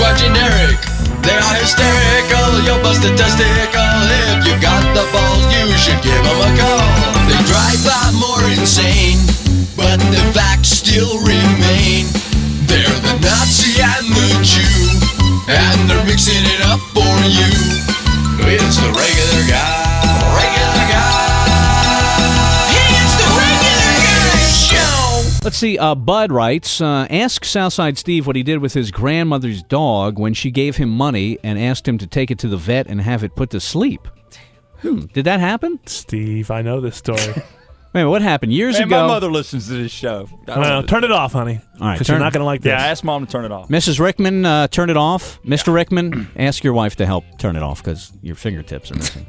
quite generic. They are hysterical, you'll bust a testicle. If you got the balls, you should give them a call. They drive by more insane, but the facts still remain. They're the Nazi and the Jew, and they're mixing it up for you. It's the regular guy, regular guy. It's the regular guy show. Let's see, Bud writes, ask Southside Steve what he did with his grandmother's dog when she gave him money and asked him to take it to the vet and have it put to sleep. Did that happen? Steve, I know this story. Wait, what happened? Years ago... My mother listens to this show. Well, turn it off, honey. All right, because you're not going to like this. Yeah, ask Mom to turn it off. Mrs. Rickman, turn it off. Mr. Rickman, ask your wife to help turn it off because your fingertips are missing.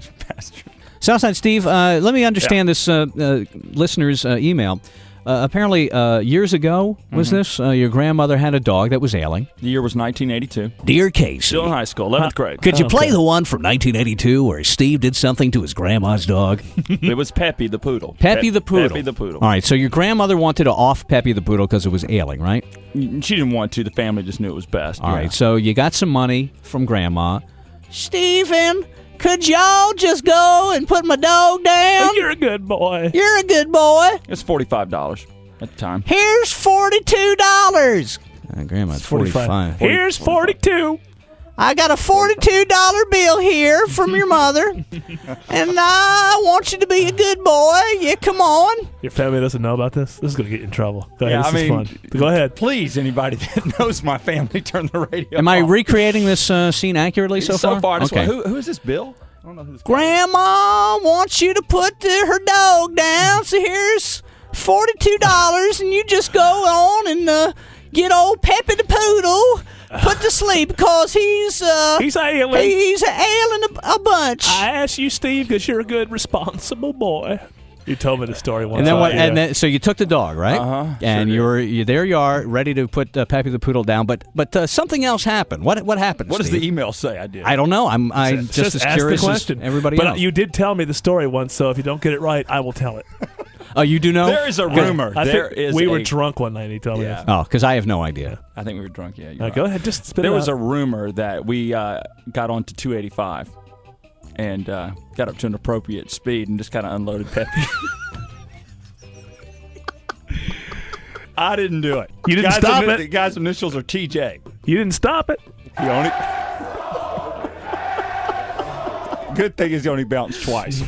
Southside Steve, let me understand this listener's email. Apparently, years ago, was this? Your grandmother had a dog that was ailing. The year was 1982. Dear Casey. Still in high school, 11th grade. Could you play the one from 1982 where Steve did something to his grandma's dog? It was Peppi the Poodle. Peppi the Poodle. Peppi the Poodle. All right, so your grandmother wanted to off Peppi the Poodle because it was ailing, right? She didn't want to. The family just knew it was best. All right, so you got some money from Grandma. Stephen, could y'all just go and put my dog down? You're a good boy. You're a good boy. It's $45 at the time. Here's $42. Grandma's 45. Here's 42. I got a $42 bill here from your mother, and I want you to be a good boy. Yeah, come on. Your family doesn't know about this? This is going to get you in trouble. Go ahead. Yeah, This is fun. Go ahead. Please, anybody that knows my family, turn the radio Am I off. recreating this scene accurately so far? So far, okay. Who is this, Bill? I don't know who this Grandma wants you to put her dog down, so here's $42, and you just go on and get old Peppi the Poodle put to sleep because he's ailing. He's ailing a bunch. I asked you, Steve, because you're a good, responsible boy. You told me the story once. And then what? And then, so you took the dog, right? And sure there you are, ready to put Peppi the Poodle down. But something else happened. What happened? What Steve? does the email say? I did. I don't know. I'm just as ask curious the question. as everybody but else. You did tell me the story once, so if you don't get it right, I will tell it. Oh, you do know? There is a rumor. We were drunk one night. He told me this. Oh, because I have no idea. I think we were drunk. Yeah. Go ahead. Just spit it out. There was a rumor that we got onto 285 and got up to an appropriate speed and just kind of unloaded Peppi. I didn't do it. You didn't stop it. The guy's initials are TJ. You didn't stop it. He only. Good thing is he only bounced twice.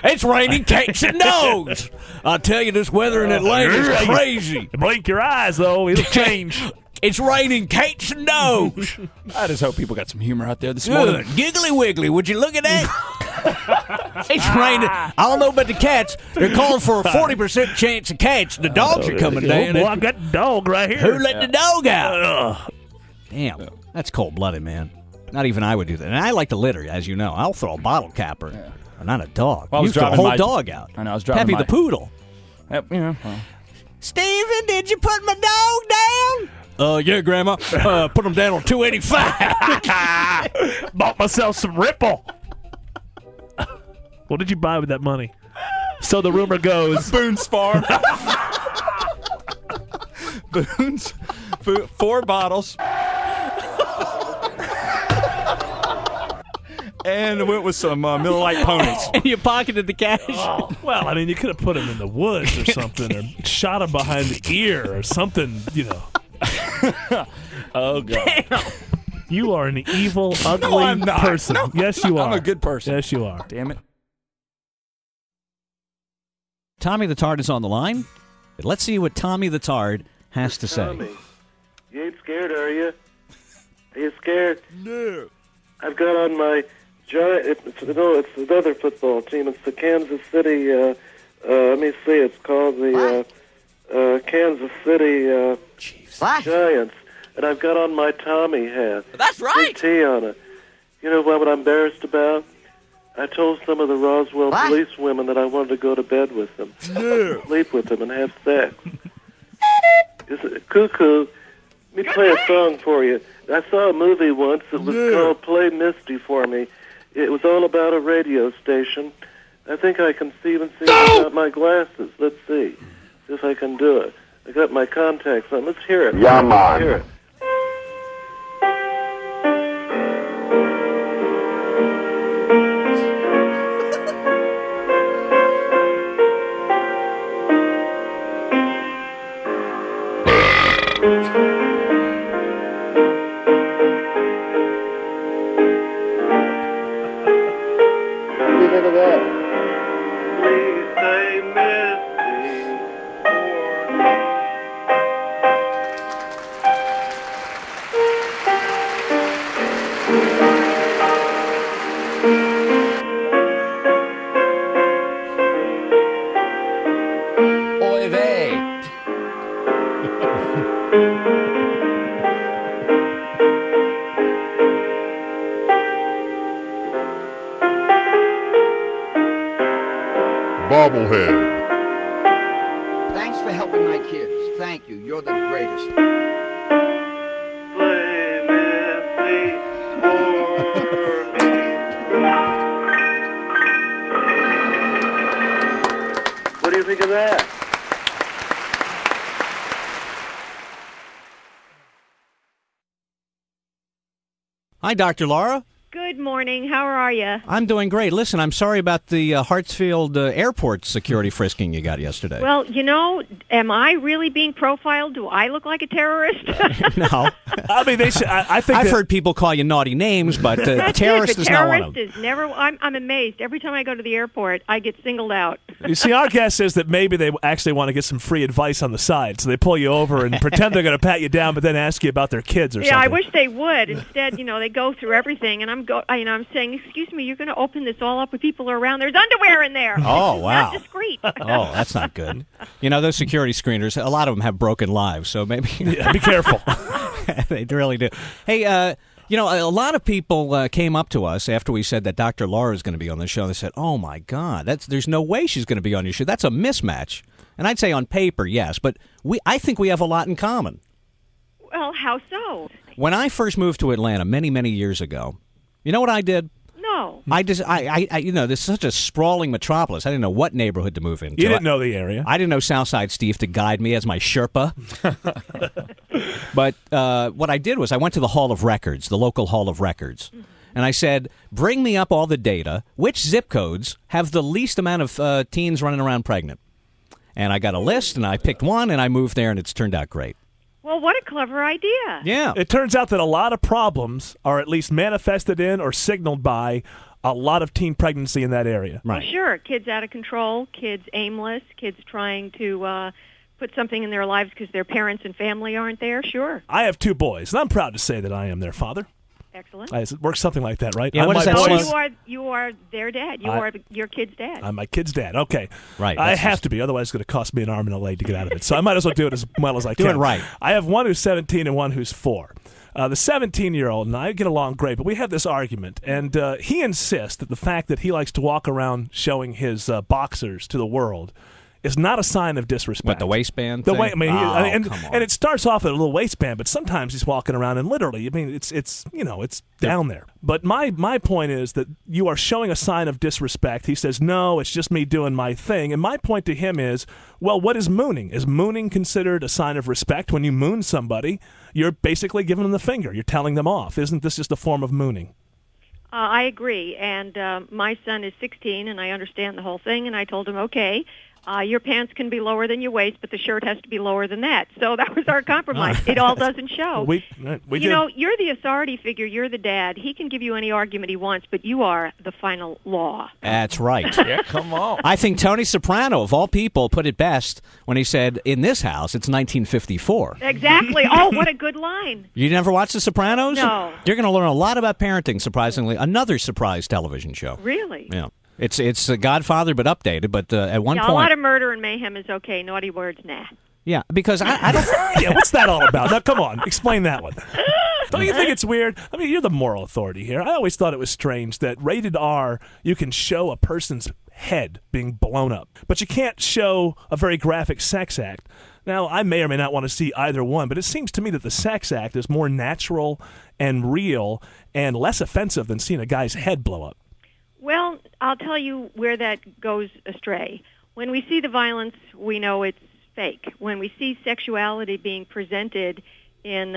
It's raining cakes and dogs. I'll tell you, this weather in Atlanta is crazy. Blink your eyes, though. It'll change. It's raining cakes and dogs. I just hope people got some humor out there this morning. Good. Giggly wiggly. Would you look at that? It's raining. I don't know about the cats. They're calling for a 40% chance of cats. The dogs are coming down. Well, I've got the dog right here. Who let the dog out? Damn. That's cold-blooded, man. Not even I would do that. And I like to litter, as you know. I'll throw a bottle capper. Yeah. Not a dog. Well, you throw a whole dog out. I know. I was driving Peppi the Poodle. Yep, well. Steven, did you put my dog down? Yeah, Grandma. Put him down on 285. Bought myself some Ripple. What did you buy with that money? So the rumor goes. Boone's Farm. Boone's. 4 bottles. And went with some Miller Lite ponies. And you pocketed the cash? Oh, well, I mean, you could have put him in the woods or something, or shot him behind the ear or something, you know. Oh, God. Damn. You are an evil, ugly person. No, yes, you are. I'm a good person. Yes, you are. Damn it. Tommy the Tard is on the line. Let's see what Tommy the Tard has to say. Tommy, you ain't scared, are you? Are you scared? No. I've got on my giant. It's another football team. It's the Kansas City. Let me see. It's called the Kansas City Giants. And I've got on my Tommy hat. That's right. Big T on it. You know what I'm embarrassed about? I told some of the Roswell police women that I wanted to go to bed with them, sleep with them, and have sex. Is it cuckoo? Let me play a song for you. I saw a movie once that was called Play Misty for Me. It was all about a radio station. I think I can even see without my glasses. Let's see if I can do it. I got my contacts on. Let's hear it. Yeah, man. Hear it. think of that? Please say Misty Oy vey. Bobblehead. Thanks for helping my kids. Thank you. You're the greatest. Play Misty for me. What do you think of that? Hi, Dr. Laura. Good morning. How are you? I'm doing great. Listen, I'm sorry about the Hartsfield airport security frisking you got yesterday. Well, am I really being profiled? Do I look like a terrorist? No. I mean, they should, I think I've that- heard people call you naughty names, but That's terrorist it. is not one of them. Terrorist is never. I'm amazed. Every time I go to the airport, I get singled out. You see, our guess is that maybe they actually want to get some free advice on the side, so they pull you over and pretend they're going to pat you down, but then ask you about their kids or Yeah, something. I wish they would. Instead, they go through everything, and I'm saying, "Excuse me, you're going to open this all up with people around. There's underwear in there. Oh, This is wow. not discreet." Oh, that's not good. Those security screeners, a lot of them have broken lives, so maybe Yeah, be careful. they really do. Hey, a lot of people came up to us after we said that Dr. Laura is going to be on the show. They said, "Oh my God, there's no way she's going to be on your show. That's a mismatch." And I'd say on paper, yes, but I think we have a lot in common. Well, how so? When I first moved to Atlanta many, many years ago, you know what I did? No. This is such a sprawling metropolis. I didn't know what neighborhood to move into. You didn't know the area. I didn't know Southside Steve to guide me as my Sherpa. But what I did was I went to the Hall of Records, the local Hall of Records, and I said, bring me up all the data. Which zip codes have the least amount of teens running around pregnant? And I got a list, and I picked one, and I moved there, and it's turned out great. Well, what a clever idea. Yeah. It turns out that a lot of problems are at least manifested in or signaled by a lot of teen pregnancy in that area. Right. Well, sure. Kids out of control, kids aimless, kids trying to put something in their lives because their parents and family aren't there. Sure. I have 2 boys, and I'm proud to say that I am their father. Excellent. It works something like that, right? Yeah, I'm what does my that boys- say? You are their dad. You are your kid's dad. I'm my kid's dad. Okay. Right, I that's have just- to be, otherwise it's going to cost me an arm and a leg to get out of it. So I might as well do it as well as I can. Do it right. I have one who's 17 and one who's 4. The 17-year-old and I get along great, but we have this argument, and he insists that the fact that he likes to walk around showing his boxers to the world is not a sign of disrespect. What, the waistband The thing? way, I mean, Come on. and it starts off at a little waistband, but sometimes he's walking around and literally, I mean, it's down there. But my point is that you are showing a sign of disrespect. He says, no, it's just me doing my thing. And my point to him is, well, what is mooning? Is mooning considered a sign of respect? When you moon somebody, you're basically giving them the finger. You're telling them off. Isn't this just a form of mooning? I agree. And my son is 16, and I understand the whole thing. And I told him, okay, your pants can be lower than your waist, but the shirt has to be lower than that. So that was our compromise. It all doesn't show. We did. You're the authority figure. You're the dad. He can give you any argument he wants, but you are the final law. That's right. Yeah, come on. I think Tony Soprano, of all people, put it best when he said, in this house, it's 1954. Exactly. Oh, what a good line. You never watched The Sopranos? No. You're going to learn a lot about parenting, surprisingly. Another surprise television show. Really? Yeah. It's a Godfather, but updated. But at one Yeah, a point... lot of murder and mayhem is okay. Naughty words, nah. Yeah, because I don't... Yeah, what's that all about? Now, come on, explain that one. Don't you think it's weird? I mean, you're the moral authority here. I always thought it was strange that rated R, you can show a person's head being blown up, but you can't show a very graphic sex act. Now, I may or may not want to see either one, but it seems to me that the sex act is more natural and real and less offensive than seeing a guy's head blow up. Well, I'll tell you where that goes astray. When we see the violence, we know it's fake. When we see sexuality being presented in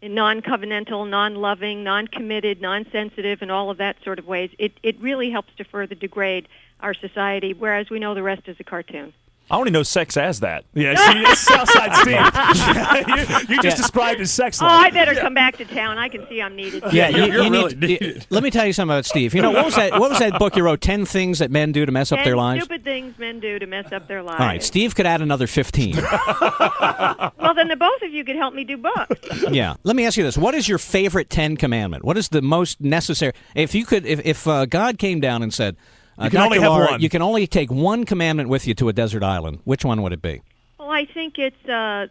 non-covenantal, non-loving, non-committed, non-sensitive, and all of that sort of ways, it really helps to further degrade our society, whereas we know the rest is a cartoon. I only know sex as that. Yeah, see, Southside Steve. you just described his sex Oh, life. I better come back to town. I can see I'm needed. Yeah, you you're need. really Let me tell you something about Steve. You know what was that? What was that book you wrote? 10 things that men do to mess up their 10 lives. stupid things men do to mess up their lives. All right, Steve could add another 15. Well, then the both of you could help me do books. Yeah. Let me ask you this: what is your favorite 10 commandment? What is the most necessary? If you could, if God came down and said, You can only have Laura, one. you can only take one commandment with you to a desert island, which one would it be? Well, I think it's the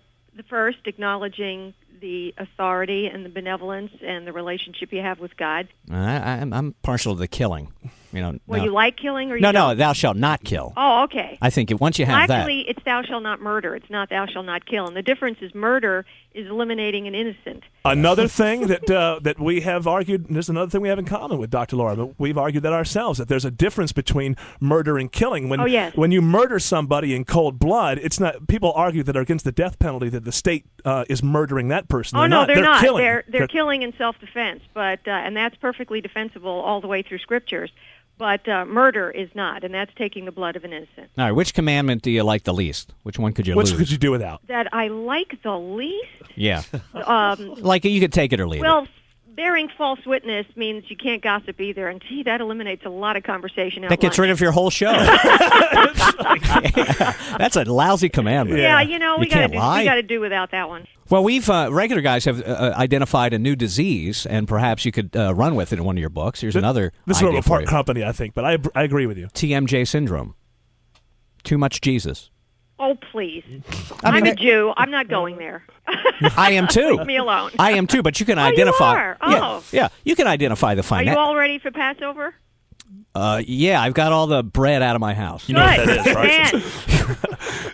first, acknowledging the authority and the benevolence and the relationship you have with God. I'm partial to the killing. Well, no. you like killing or you No, don't? thou shalt not kill. Oh, okay. I think once you have Actually, it's thou shalt not murder. It's not thou shalt not kill. And the difference is murder is eliminating an innocent. Another thing that we have argued, and there's another thing we have in common with Dr. Laura, but we've argued that ourselves, that there's a difference between murder and killing. When, Oh, yes. When you murder somebody in cold blood, it's not. People argue that are against the death penalty that the state is murdering that person. Oh, no, they're not. Killing. They're killing in self-defense, but and that's perfectly defensible all the way through scriptures. But murder is not, and that's taking the blood of an innocent. All right, which commandment do you like the least? Which one could you Which lose? could you do without? That I like the least? Yeah. Like you could take it or leave Well, bearing false witness means you can't gossip either, and gee, that eliminates a lot of conversation it. out That gets rid of your whole show. That's a lousy commandment. Yeah, You we got can't lie. to do without that one. Well, we've regular guys have identified a new disease, and perhaps you could run with it in one of your books. Here's another This is idea a for part you. company, I think, but I agree with you. TMJ syndrome. Too much Jesus. Oh, please. I mean, I'm a Jew. I'm not going there. I am too. Leave me alone. I am too, but you can Oh, you identify. are? Yeah, Oh. yeah, you can identify the Are you finance. all ready for Passover? Yeah, I've got all the bread out of my house. You know what that is, right? Man,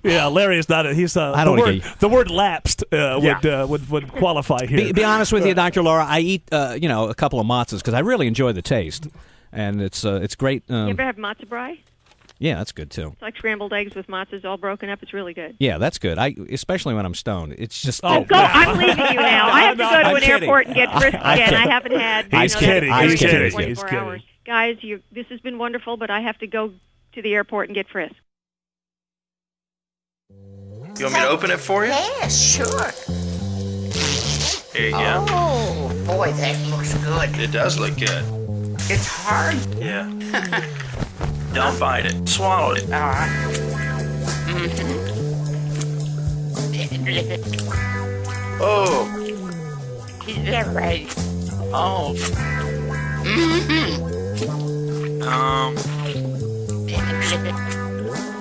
Yeah, Larry is not. He's I don't wanna the word lapsed would qualify here. Be honest with you, Dr. Laura. I eat a couple of matzahs because I really enjoy the taste, and it's great. you ever have matzo brie? Yeah, that's good too. It's like scrambled eggs with matzahs all broken up. It's really good. Yeah, that's good. Especially when I'm stoned. It's just. Oh, Go! I'm leaving you now. I have to go to I'm an kidding. airport and get frisked again. I haven't had. He's that kidding. He's experience in kidding. 24 He's kidding. hours. Guys, this has been wonderful, but I have to go to the airport and get frisked. You want me to open it for you? Yeah, sure. Here you go. Oh, boy, that looks good. It does look good. It's hard. Yeah. Don't bite it. Swallow it. All right. Oh. Is that right? Oh.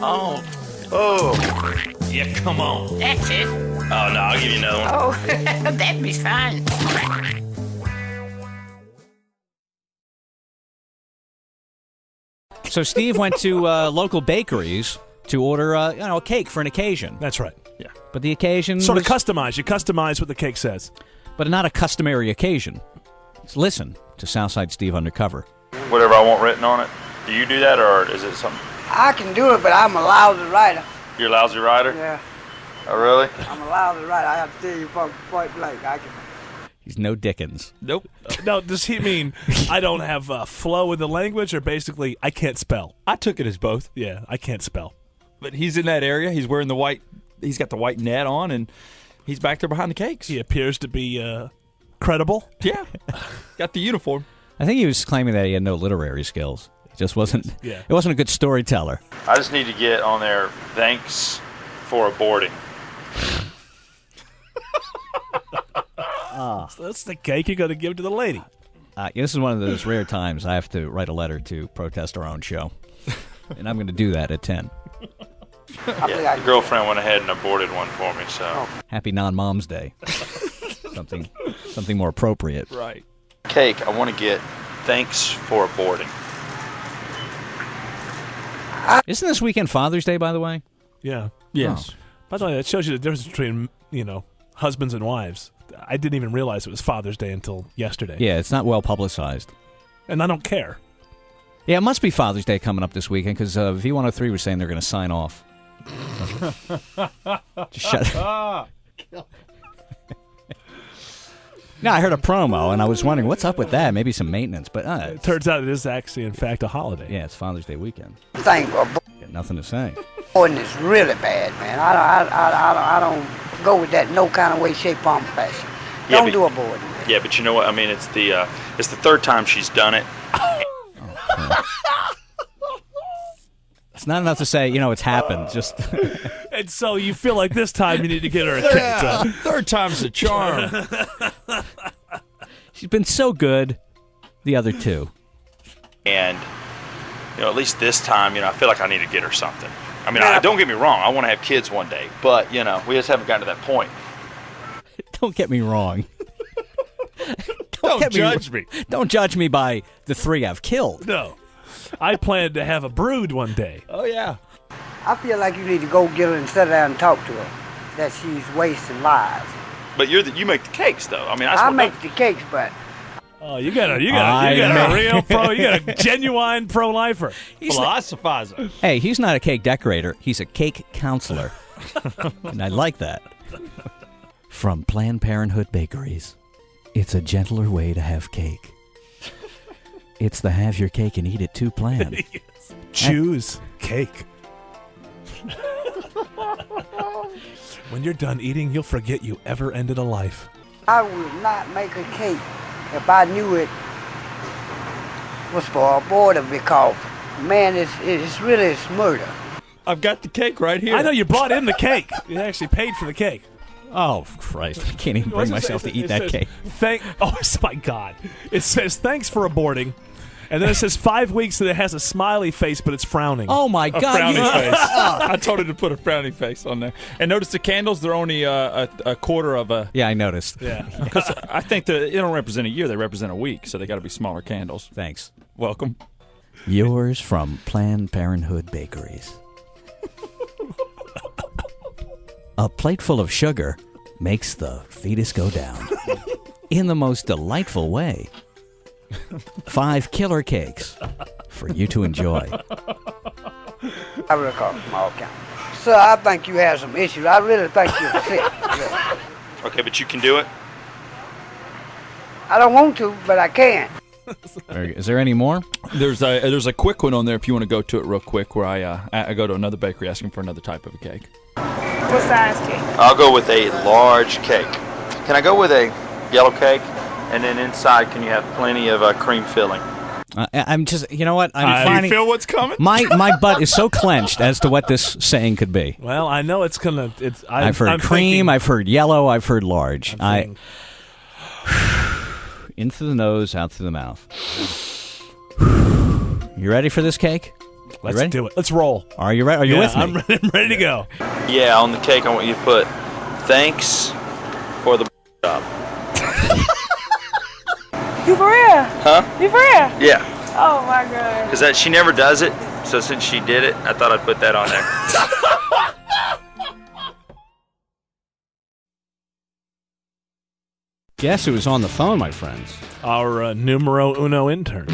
Oh. Oh. Yeah, come on. That's it. Oh, no, I'll give you another one. Oh, that'd be fine. So Steve went to local bakeries to order a cake for an occasion. That's right. Yeah. But the occasion Sort was, of customize. You customize what the cake says. but not a customary occasion. Let's listen to Southside Steve Undercover. Whatever I want written on it. Do you do that, or is it something? I can do it, but I'm a lousy writer. You're a lousy writer? Yeah, Oh, really? I'm a lousy writer. I have to tell you point blank. I can. He's no Dickens. Nope. No, does he mean I don't have flow in the language, or basically I can't spell? I took it as both. Yeah, I can't spell. But he's in that area. He's wearing the white. He's got the white net on, and he's back there behind the cakes. He appears to be credible. Yeah. Got the uniform. I think he was claiming that he had no literary skills. He just wasn't. Yeah. It wasn't a good storyteller. I just need to get on there, thanks for aborting. So that's the cake you're going to give to the lady. This is one of those rare times I have to write a letter to protest our own show, and I'm going to do that at 10. Yeah, the girlfriend went ahead and aborted one for me, so. Happy Non-Mom's Day. something more appropriate. Right. Cake, I want to get, thanks for aborting. Isn't this weekend Father's Day, by the way? Yeah. Yes. By the way, that shows you the difference between, husbands and wives. I didn't even realize it was Father's Day until yesterday. Yeah, it's not well publicized. And I don't care. Yeah, it must be Father's Day coming up this weekend because V103 was saying they're going to sign off. Just shut. No, I heard a promo and I was wondering what's up with that. Maybe some maintenance, but It turns out it is actually, in fact, a holiday. yeah, it's Father's Day weekend. Thank you. Got nothing to say. Boarding is really bad, man. I don't go with that no kind of way, shape, form, fashion. Don't do a boarding. Man. Yeah, but you know what? I mean, it's the third time she's done it. It's not enough to say, it's happened. Just And so you feel like this time you need to get her a cake. Yeah, third time's the charm. she's been so good. The other two. And, at least this time, I feel like I need to get her something. I mean, don't get me wrong. I want to have kids one day. But, we just haven't gotten to that point. Don't get me wrong. Don't judge me. Don't judge me by the 3 I've killed. No. I plan to have a brood one day. Oh, yeah. I feel like you need to go get her and sit down and talk to her. That she's wasting lives. But you make the cakes, though. I mean, I make the cakes, but... Oh, you got a real pro. You got a genuine pro-lifer. Philosophizer. Hey, he's not a cake decorator. He's a cake counselor. And I like that. From Planned Parenthood Bakeries, it's a gentler way to have cake. It's the have your cake and eat it too plan. Yes. Choose cake. When you're done eating, you'll forget you ever ended a life. I would not make a cake if I knew it was for a boarder, because, man, it's really murder. I've got the cake right here. I know you brought in the cake. You actually paid for the cake. Oh, Christ. I can't even bring myself to eat that cake. Oh, my God. It says, thanks for aborting. And then it says 5 weeks, and it has a smiley face, but it's frowning. Oh, my A God. frowny face. I told her to put a frowny face on there. And notice the candles, they're only a quarter of a... Yeah, I noticed. Yeah. Because I think they don't represent a year, they represent a week, so they got to be smaller candles. Thanks. Welcome. Yours from Planned Parenthood Bakeries. A plate full of sugar makes the fetus go down in the most delightful way. 5 killer cakes for you to enjoy. I recall small count. Sir, I think you have some issues. I really think you're sick. Okay, but you can do it? I don't want to, but I can. Is there any more? There's a quick one on there if you want to go to it real quick, where I go to another bakery asking for another type of a cake. What size cake? I'll go with a large cake. Can I go with a yellow cake? And then inside, can you have plenty of cream filling? I'm just, you know what? I'm finding. You feel what's coming? My butt is so clenched as to what this saying could be. Well, I know it's gonna. I've heard cream. I've heard yellow. I've heard large. Into the nose, out through the mouth. You ready for this cake? Let's do it. Let's roll. Are you ready? Are you with me? I'm ready to go. Yeah, on the cake, I want you to put thanks for the job. You for real? Huh? You for real? Yeah. Oh my God. Because she never does it, so since she did it, I thought I'd put that on there. Guess who was on the phone, my friends? Our numero uno intern.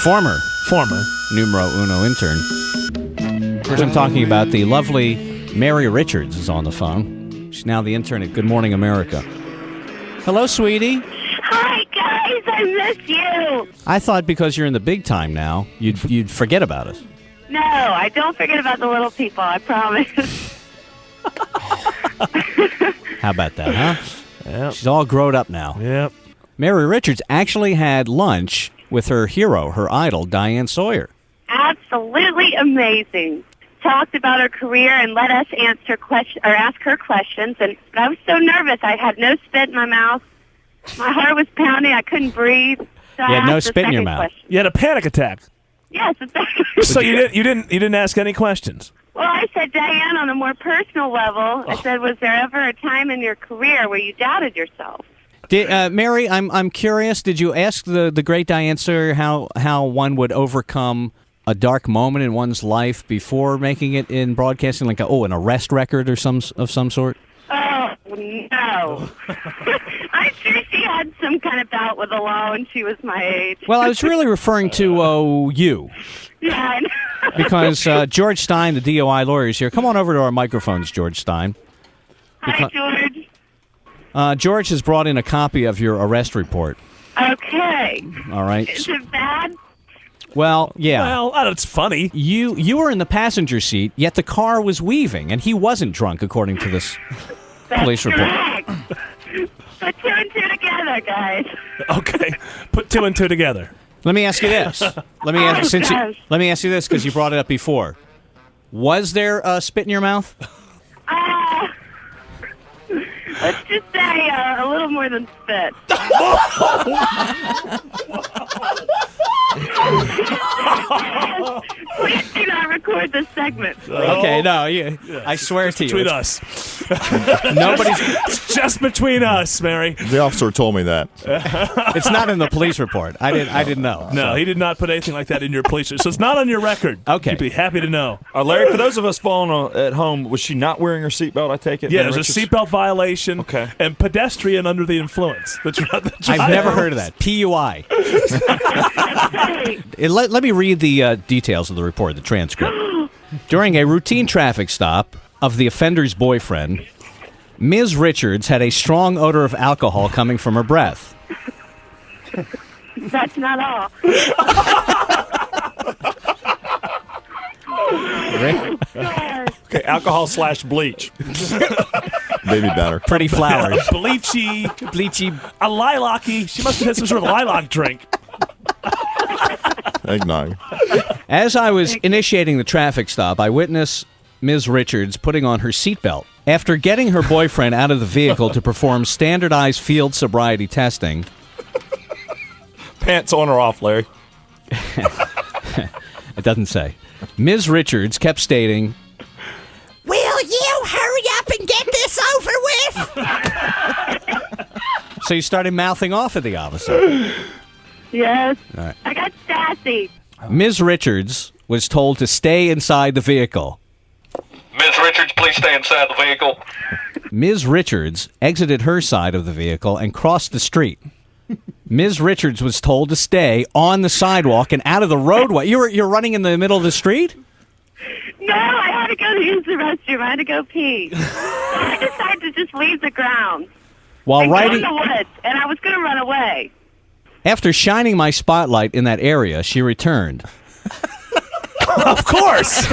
Former Former. numero uno intern. Of course, I'm talking about the lovely Mary Richards is on the phone. She's now the intern at Good Morning America. Hello, sweetie. Hi, guys. I miss you. I thought because you're in the big time now, you'd forget about us. No, I don't forget about the little people. I promise. How about that, huh? Yep. She's all grown up now. Yep. Mary Richards actually had lunch with her hero, her idol, Diane Sawyer. Absolutely amazing. Talked about her career and let us ask her questions. But I was so nervous. I had no spit in my mouth. My heart was pounding. I couldn't breathe. So You I had no asked the spit in your second mouth. question. You had a panic attack. Yes, exactly. So you didn't ask any questions. Well, I said, Diane, on a more personal level, I said, was there ever a time in your career where you doubted yourself? Mary, I'm curious. Did you ask the great Diane Sawyer how one would overcome a dark moment in one's life before making it in broadcasting, like an arrest record or some sort? Oh, no. I'm sure she had some kind of bout with the law when she was my age. Well, I was really referring to you. Yeah, I know. Because George Stein, the DOI lawyer, is here. Come on over to our microphones, George Stein. Hi, George. George has brought in a copy of your arrest report. Okay. All right. Is it bad? Well, yeah. Well, it's funny. You were in the passenger seat, yet the car was weaving, and he wasn't drunk, according to this police report. Correct. Put two and two together, guys. Okay, put two and two together. Let me ask you this. Let me ask you this because you brought it up before. Was there spit in your mouth? Let's just say a little more than spit. Please do not record this segment. Okay, no, I swear to you. Between us. Nobody's just between us, Mary. The officer told me that. It's not in the police report. I didn't know. No, so. he did not put anything like that in your police report. So it's not on your record. Okay. You'd be happy to know. Larry, for those of us following at home, was she not wearing her seatbelt, I take it? Yeah, there's a seatbelt violation. Okay. And pedestrian under the influence. I've never heard of that. PUI. Let me read the details of the report, the transcript. During a routine traffic stop of the offender's boyfriend, Ms. Richards had a strong odor of alcohol coming from her breath. That's not all. Okay, alcohol/bleach. Baby batter. Pretty flowers. Bleachy. A lilac-y. She must have had some sort of lilac drink. Eggnog. As I was initiating the traffic stop, I witnessed Ms. Richards putting on her seatbelt. After getting her boyfriend out of the vehicle to perform standardized field sobriety testing... Pants on or off, Larry? It doesn't say. Ms. Richards kept stating, "Will you hurry up and get this over with?" So you started mouthing off at the officer. Yes. All right. I got sassy. Ms. Richards was told to stay inside the vehicle. Ms. Richards, please stay inside the vehicle. Ms. Richards exited her side of the vehicle and crossed the street. Ms. Richards was told to stay on the sidewalk and out of the roadway. You're running in the middle of the street? No, I had to go to use the restroom. I had to go pee. So I decided to just leave the grounds. While riding... Go in the woods, and I was going to run away. After shining my spotlight in that area, she returned. Of course!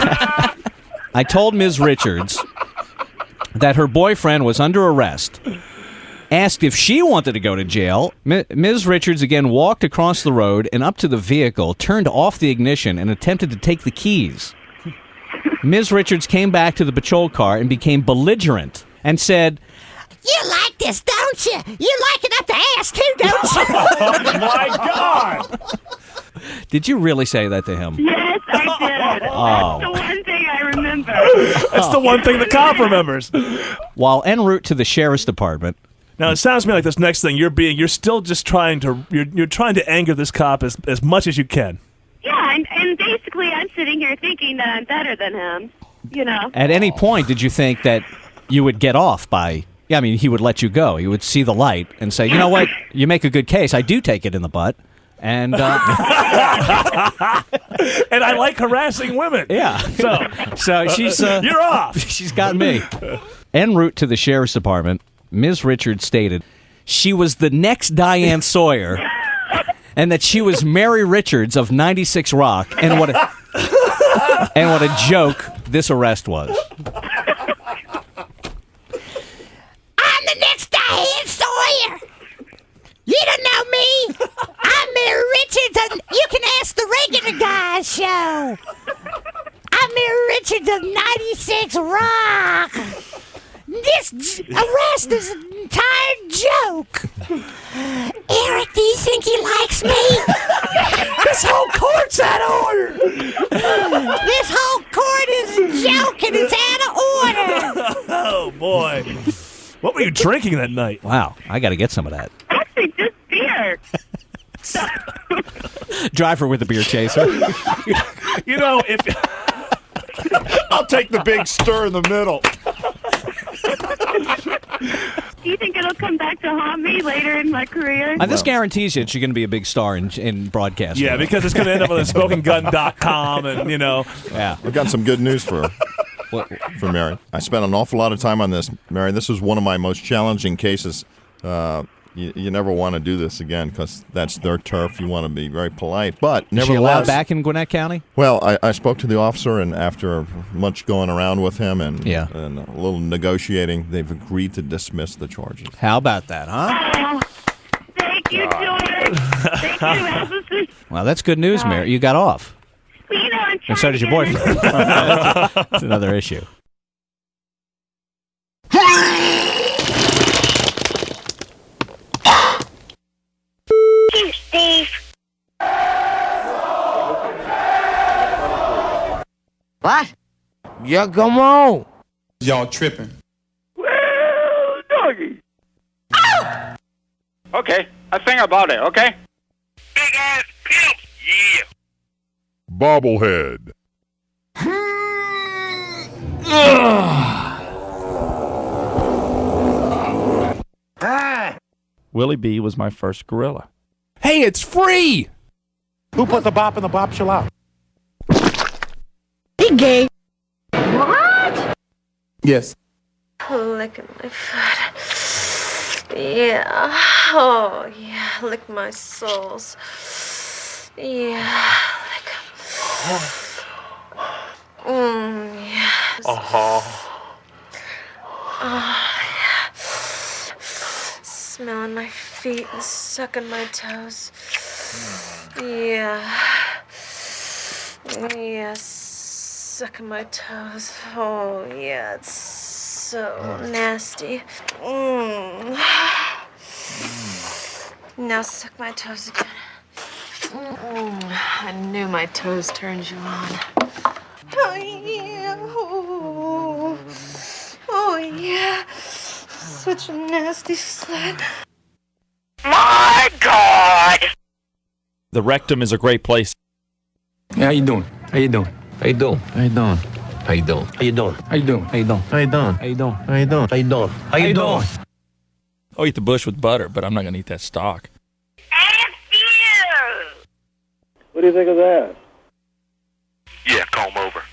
I told Ms. Richards that her boyfriend was under arrest. Asked if she wanted to go to jail. Ms. Richards again walked across the road and up to the vehicle, turned off the ignition, and attempted to take the keys. Ms. Richards came back to the patrol car and became belligerent and said, "You like this, don't you? You like it up the ass too, don't you?" Oh, my God! Did you really say that to him? Yes, I did. Oh. That's the one thing I remember. That's the one thing the cop remembers. While en route to the sheriff's department... Now, it sounds to me like this next thing you're still just trying to anger this cop as much as you can. Yeah, and basically I'm sitting here thinking that I'm better than him, you know. At any point, did you think that you would get off by... Yeah, I mean, he would let you go. He would see the light and say, "You know what? You make a good case. I do take it in the butt." And and I like harassing women. Yeah. So she's... you're off. She's got me. En route to the sheriff's department, Ms. Richards stated she was the next Diane Sawyer and that she was Mary Richards of 96 Rock, and what a joke this arrest was. "I'm the next Diane Sawyer. You don't know me. I'm Mary Richards, and you can ask the regular guys show. I'm Mary Richards of 96 Rock. This arrest is an entire joke. Eric, do you think he likes me? This whole court's out of order. This whole court is a joke and it's out of order." Oh, boy. What were you drinking that night? Wow, I got to get some of that. Actually, just beer. Driver with a beer chaser. You know, if... I'll take the big stir in the middle. Do you think it'll come back to haunt me later in my career? This guarantees you that you're going to be a big star in broadcasting. Yeah, because it's going to end up on SmokingGun.com and, you know. Yeah. I've got some good news for Mary. I spent an awful lot of time on this, Mary. This was one of my most challenging cases. you never want to do this again because that's their turf. You want to be very polite. But Is she allowed nevertheless, back in Gwinnett County? well, I spoke to the officer, and after much going around with him and Yeah. and a little negotiating, they've agreed to dismiss the charges. How about that, huh? Thank you, George. Thank you. Well, that's good news, Mary. You got off. Well, you know, I'm And so trying does to your get boyfriend. That's another issue. you, Steve. What? Yeah, come on. Y'all tripping. Well, doggy. Okay, I think about it, okay? Big ass pimp. Yeah. Bobblehead. Willie B was my first gorilla. Hey, it's free! Who put the bop in the bop chill out? He gay. What? Yes. Licking my foot. Yeah. Oh, yeah. Lick my soles. Yeah. Lick 'em. Yeah. Uh-huh. Oh, yeah. Smelling my feet and sucking my toes. Yeah. Yeah, sucking my toes. Oh, yeah, it's so nasty. Now suck my toes again. I knew my toes turned you on. Oh, yeah. Oh, yeah. Such a nasty slut. My God! The rectum is a great place. Yeah, how you doing? How you doing? How you doing? How you doing? How you doing? How you doing? How you doing? How you doing? How you doing? How you doing? How you doing? How you doing? How you doing? I'll eat the bush with butter, but I'm not going to eat that stock. What do you think of that? Yeah, comb over.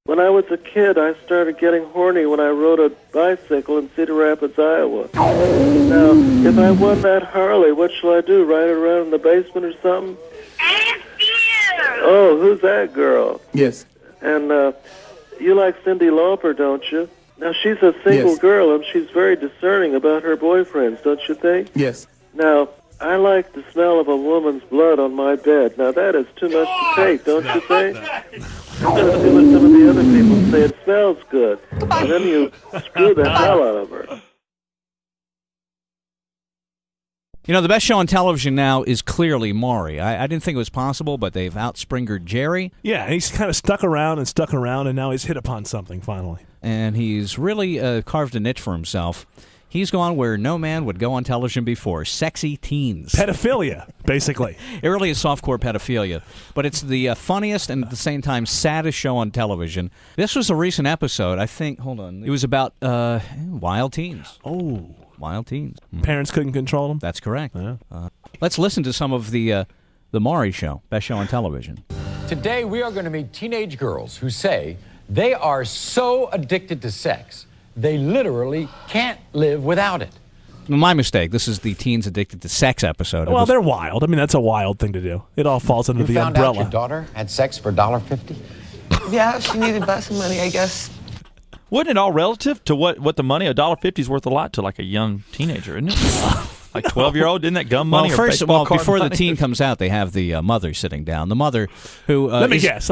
When I was a kid, I started getting horny when I rode a bicycle in Cedar Rapids, Iowa. Now, if I won that Harley, what shall I do? Ride it around in the basement or something? Oh, who's that girl? Yes. And you like Cyndi Lauper, don't you? Now, she's a single Yes. girl, and she's very discerning about her boyfriends, don't you think? Yes. Now, I like the smell of a woman's blood on my bed. Now, that is too much to take, don't you think? I'm going to see what some of the other people say. It smells good. And then you screw the hell out of her. You know, the best show on television now is clearly Maury. I didn't think it was possible, but they've outspringered Jerry. Yeah, and he's kind of stuck around, and now he's hit upon something finally. And he's really carved a niche for himself. He's gone where no man would go on television before. Sexy teens. Pedophilia, basically. It really is softcore pedophilia. But it's the funniest and at the same time saddest show on television. This was a recent episode, I think. Hold on. It was about wild teens. Oh. Wild teens. Parents couldn't control them? That's correct. Yeah. Let's listen to some of the Maury Show, best show on television. Today we are going to meet teenage girls who say they are so addicted to sex, they literally can't live without it. My mistake. This is the Teens Addicted to Sex episode. Well, they're wild. I mean, that's a wild thing to do. It all falls under You the found umbrella. out your daughter had sex for $1.50? Yeah, she needed about some money, I guess. Wasn't it all relative to what the money? $1.50 is worth a lot to like a young teenager, isn't it? Like 12-year-old, didn't that gum money? Well, or baseball card before money? the teen comes out, they have the mother sitting down. The mother who Let me guess.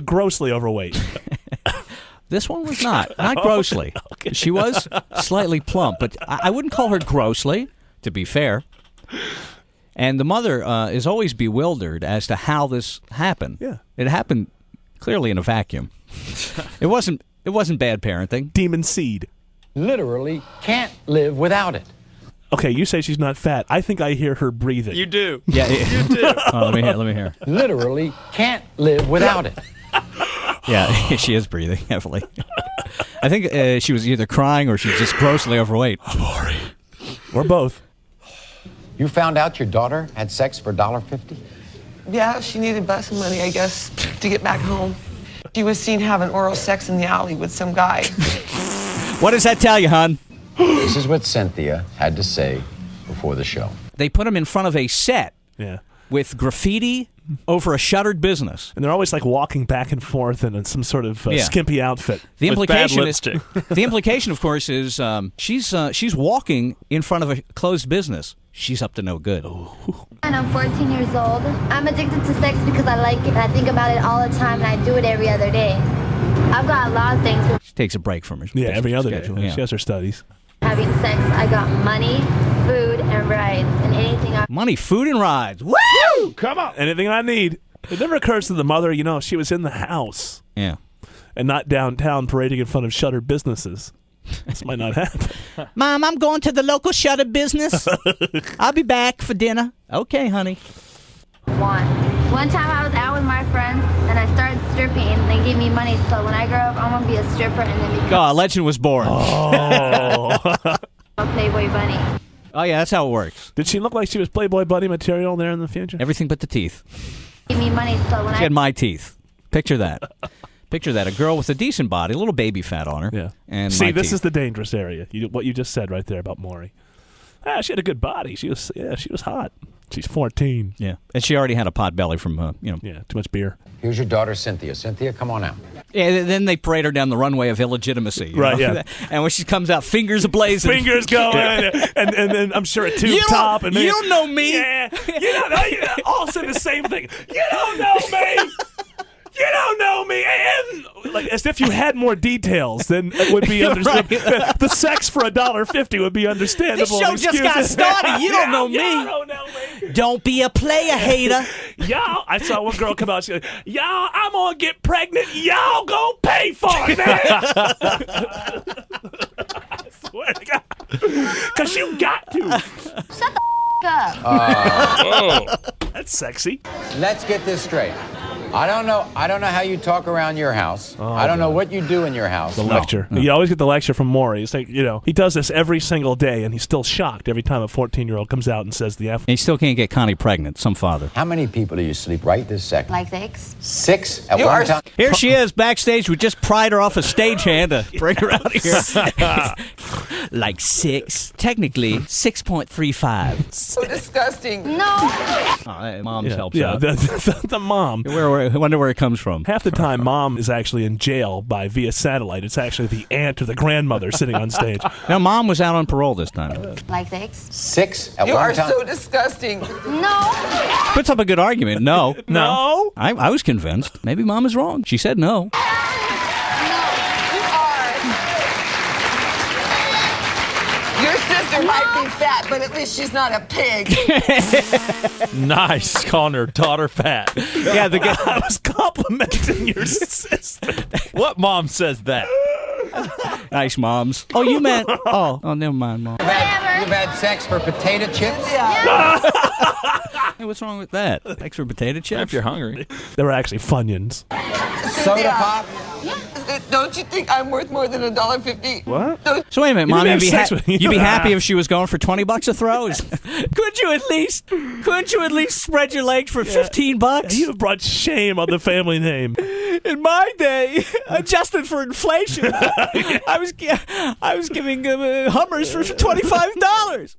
Grossly overweight. This one was not grossly. Okay. She was slightly plump, but I wouldn't call her grossly, to be fair. And the mother is always bewildered as to how this happened. Yeah. It happened clearly in a vacuum. It wasn't bad parenting. Demon seed. Literally can't live without it. Okay, you say she's not fat. I think I hear her breathing. You do. Yeah, you do. Oh, let me hear. Literally can't live without it. Yeah, she is breathing heavily. I think she was either crying or she's just grossly overweight. Or both. You found out your daughter had sex for $1.50? Yeah, she needed bus money, I guess, to get back home. She was seen having oral sex in the alley with some guy. What does that tell you, hon? This is what Cynthia had to say before the show. They put him in front of a set with graffiti over a shuttered business. And they're always like walking back and forth in some sort of skimpy outfit. The with implication bad is lipstick. the implication, of course, is she's walking in front of a closed business. She's up to no good. And I'm 14 years old. I'm addicted to sex because I like it, and I think about it all the time, and I do it every other day. I've got a lot of things. She takes a break from her. Every other day. schedule. She has her studies. Having sex, I got money, food, and rides, and anything I... Money, food, and rides. Woo! Come on. Anything I need. It never occurs to the mother, if she was in the house. Yeah. And not downtown parading in front of shuttered businesses. This might not happen. Mom, I'm going to the local shuttered business. I'll be back for dinner. Okay, honey. One time I was out with my friends, and I started stripping, and they gave me money, so when I grow up, I'm going to be a stripper and then become A legend was born. Oh. a Playboy bunny. Oh, yeah, that's how it works. Did she look like she was Playboy Bunny material there in the future? Everything but the teeth. Give me money, so when She had my teeth. Picture that. Picture that. A girl with a decent body, a little baby fat on her. Yeah. And See, my this teeth. is the dangerous area. What you just said right there about Maury. She had a good body. She was hot. She's 14. Yeah. And she already had a pot belly from, too much beer. Here's your daughter, Cynthia. Cynthia, come on out. Yeah, then they parade her down the runway of illegitimacy. you Right, know? yeah. And when she comes out, fingers ablazing. Fingers going, and then I'm sure a tube top. And you don't know me. Yeah. All said the same thing. You don't know me. You don't know me. And, as if you had more details, then it would be understood. Right. The sex for $1.50 would be understandable. This show just got started. You don't know me. You don't know me. Don't be a player hater. Y'all, I saw one girl come out. She goes, y'all, I'm going to get pregnant. Y'all going to pay for it, man. I swear to God. Because you got to. Shut the up. That's sexy. Let's get this straight. I don't know how you talk around your house. I don't know what you do in your house. The lecture. You always get the lecture from Maury. It's like, he does this every single day, and he's still shocked every time a 14-year-old comes out and says the F. And he still can't get Connie pregnant, some father. How many people do you sleep right this second? Like 6. 6 at one time? Here she is backstage. We just pried her off a stagehand to bring her out here. Like 6. Technically, 6.35. So disgusting. No. Oh, mom's helps out. The mom. I wonder where it comes from. Half the time, mom is actually in jail via satellite. It's actually the aunt or the grandmother sitting on stage. Now, mom was out on parole this time. Like 6. 6 at You one are time? so disgusting. No. Puts up a good argument. No. No. I was convinced. Maybe mom is wrong. She said no. Your sister might be fat, but at least she's not a pig. Nice, calling her daughter fat. Yeah, I was complimenting your sister. What mom says that? Nice moms. Oh, you meant... Oh, never mind, mom. You've had sex for potato chips? Hey, what's wrong with that? Thanks for potato chips. If you're hungry. They were actually Funyuns. Soda pop? Don't you think I'm worth more than $1.50? What? So wait a minute, You mom. didn't You'd have sex with- be happy if she was going for $20 a throw. Couldn't you at least spread your legs for $15? You have brought shame on the family name. In my day, adjusted for inflation, I was giving Hummers for $25.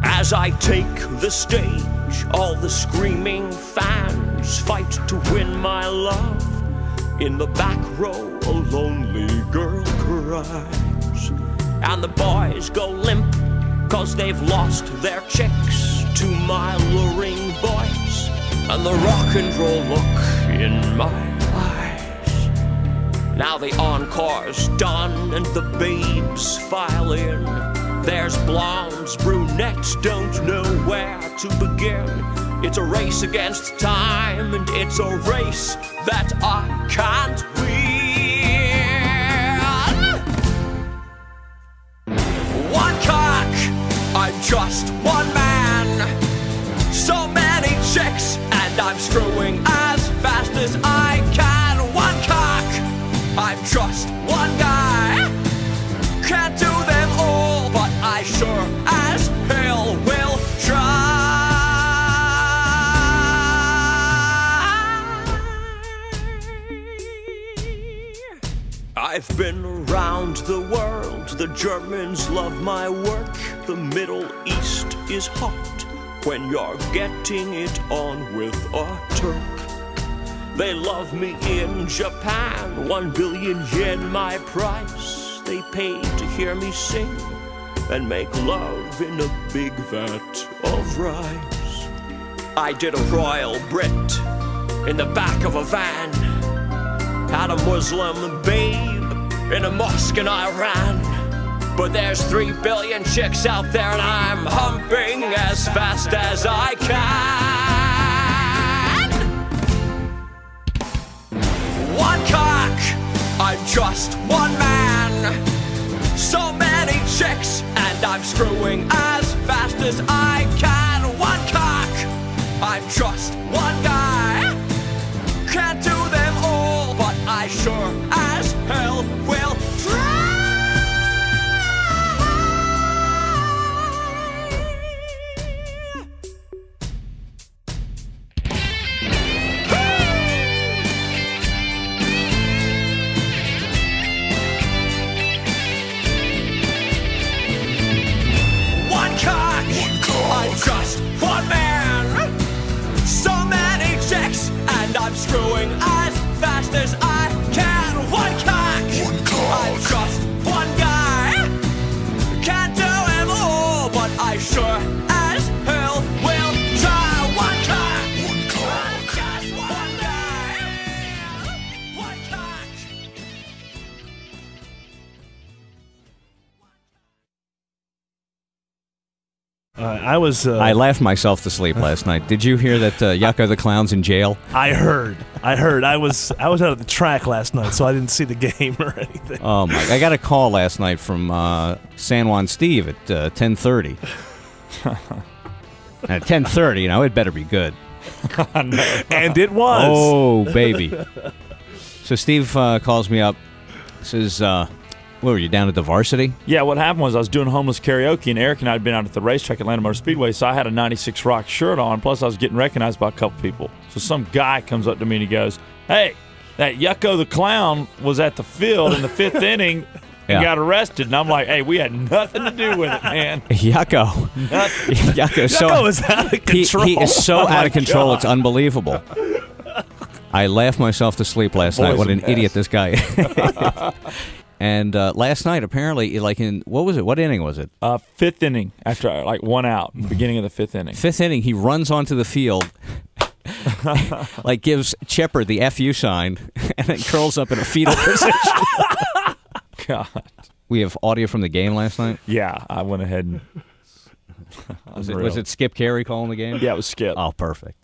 As I take the stage, all the screaming fans fight to win my love. In the back row, a lonely girl cries, and the boys go limp, 'cause they've lost their chicks to my luring voice. And the rock and roll look in my eyes. Now the encore's done and the babes file in. There's blondes, brunettes, don't know where to begin. It's a race against time, and it's a race that I can't win. One cock, I'm just one man. So many chicks, and I'm screwing as fast as I can. One cock, I'm just one guy. Can't do them all, but I sure as hell will try. I've been around the world. The Germans love my work. The Middle East is hot when you're getting it on with a Turk. They love me in Japan. 1 billion yen my price. They paid to hear me sing and make love in a big vat of rice. I did a royal Brit in the back of a van. Had a Muslim babe in a mosque in Iran. But there's 3 billion chicks out there, and I'm humping as fast as I can. One cock, I'm just one man. So many chicks, and I'm screwing as fast as I can. One cock, I'm just one guy. Can't do them all, but I sure as hell will try. I'm just one man. So many chicks, and I'm screwing as fast as I can. One cock, I'm just one guy. Can't do them all, but I sure as hell will try. One cock, I'm just one guy. One cock. I laughed myself to sleep last night. Did you hear that Yucko the Clown's in jail? I heard. I was out at the track last night, so I didn't see the game or anything. Oh my! I got a call last night from San Juan Steve at 10:30. At 10:30, it better be good. And it was. Oh baby! So Steve calls me up. Says, "What were you down at the varsity?" Yeah, what happened was I was doing Homeless Karaoke, and Eric and I had been out at the racetrack at Atlanta Motor Speedway, so I had a 96 Rock shirt on, plus I was getting recognized by a couple people. So some guy comes up to me and he goes, "Hey, that Yucko the Clown was at the field in the 5th inning and got arrested." And I'm like, "Hey, we had nothing to do with it, man." Yucko. Nothing. Yucko is out of control. He is so Oh my out of control, God. it's unbelievable. I laughed myself to sleep last night. What an idiot this guy is. And last night, apparently, like what was it? What inning was it? 5th inning, after like 1 out, beginning of the 5th inning. 5th inning, he runs onto the field, like gives Chipper the FU sign, and then curls up in a fetal position. God. We have audio from the game last night? Yeah, I went ahead and... Was it Skip Carey calling the game? Yeah, it was Skip. Oh, perfect.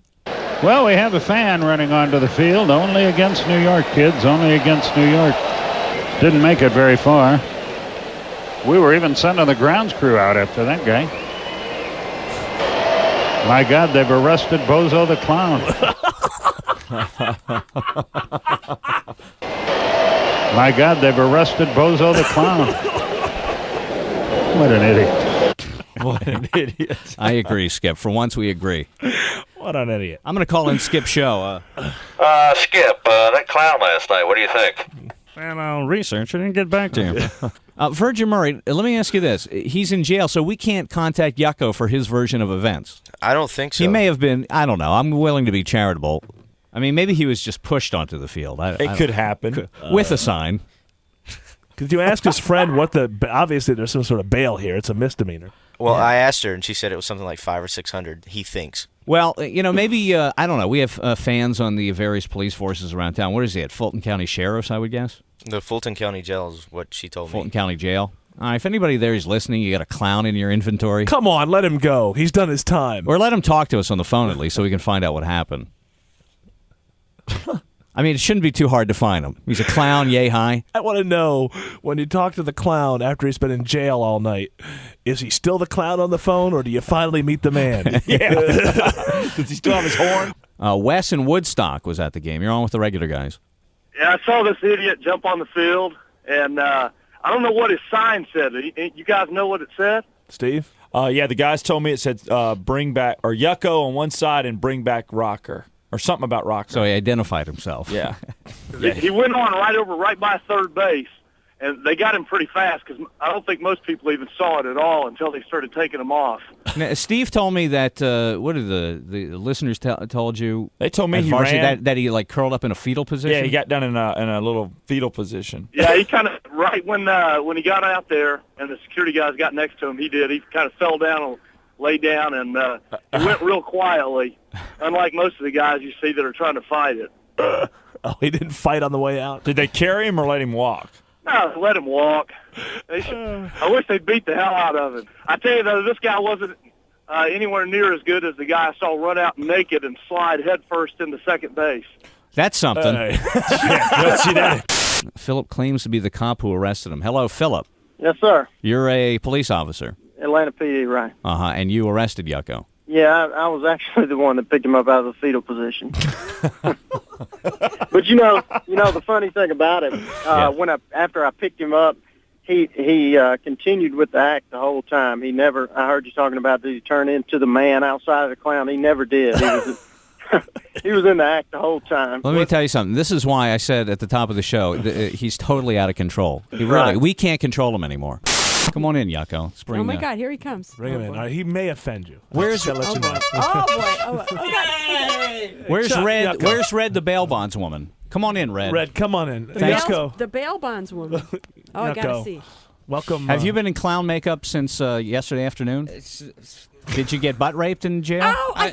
Well, we have a fan running onto the field, only against New York, kids, only against New York. Didn't make it very far. We were even sending the grounds crew out after that guy. My God, they've arrested Bozo the Clown. My God, they've arrested Bozo the Clown. What an idiot. What an idiot. I agree, Skip. For once, we agree. What an idiot. I'm going to call in Skip Show. Skip, that clown last night, what do you think? And I'll research it and get back to you. Virgin Murray, let me ask you this. He's in jail, so we can't contact Yucko for his version of events. I don't think so. He may have been, I don't know. I'm willing to be charitable. I mean, maybe he was just pushed onto the field. It could happen. With a sign. Could you ask his friend what obviously there's some sort of bail here. It's a misdemeanor. Well, I asked her, and she said it was something like 500 or 600, he thinks. Well, maybe, I don't know. We have fans on the various police forces around town. What is he at? Fulton County Sheriff's, I would guess? The Fulton County Jail is what she told me. Fulton County Jail. If anybody there is listening, you got a clown in your inventory. Come on, let him go. He's done his time. Or let him talk to us on the phone at least so we can find out what happened. I mean, it shouldn't be too hard to find him. He's a clown, yay high. I want to know, when you talk to the clown after he's been in jail all night, is he still the clown on the phone, or do you finally meet the man? Yeah. Does he still have his horn? Wes in Woodstock was at the game. You're on with the regular guys. Yeah, I saw this idiot jump on the field, and I don't know what his sign said. You guys know what it said? Steve? Yeah, the guys told me it said bring back, or Yucko on one side and bring back Rocker. Or something about Rocker. So he identified himself. Yeah. He went on right by third base, and they got him pretty fast because I don't think most people even saw it at all until they started taking him off. Now, Steve told me that, what did the listeners told you? They told me he ran. That he like curled up in a fetal position? Yeah, he got down in a little fetal position. Yeah, he kind of, right when he got out there and the security guys got next to him, he kind of fell down and lay down, and it went real quietly, unlike most of the guys you see that are trying to fight it. Oh, he didn't fight on the way out? Did they carry him or let him walk? No, let him walk. I wish they beat the hell out of him. I tell you, though, this guy wasn't anywhere near as good as the guy I saw run out naked and slide headfirst into second base. That's something. Let's see that. Philip claims to be the cop who arrested him. Hello, Philip. Yes, sir. You're a police officer. Atlanta PD, right. And you arrested Yucko. Yeah, I was actually the one that picked him up out of the fetal position. But you know the funny thing about him, after I picked him up, he continued with the act the whole time. He never. I heard you talking about did he turn into the man outside of the clown? He never did. He was in the act the whole time. Let me tell you something. This is why I said at the top of the show he's totally out of control. We can't control him anymore. Come on in, Yucko. Let's bring Oh my God, here he comes. Bring him in. All right, he may offend you. Where's Oh boy. Oh God. Where's Chuck, Red? Yucko. Where's Red, the bail bondswoman? Come on in, Red. Red, come on in. Thanks. Yucko. The bail bondswoman. Oh, I gotta Yucko. see. Welcome. Have you been in clown makeup since yesterday afternoon? Did you get butt raped in jail? Oh, I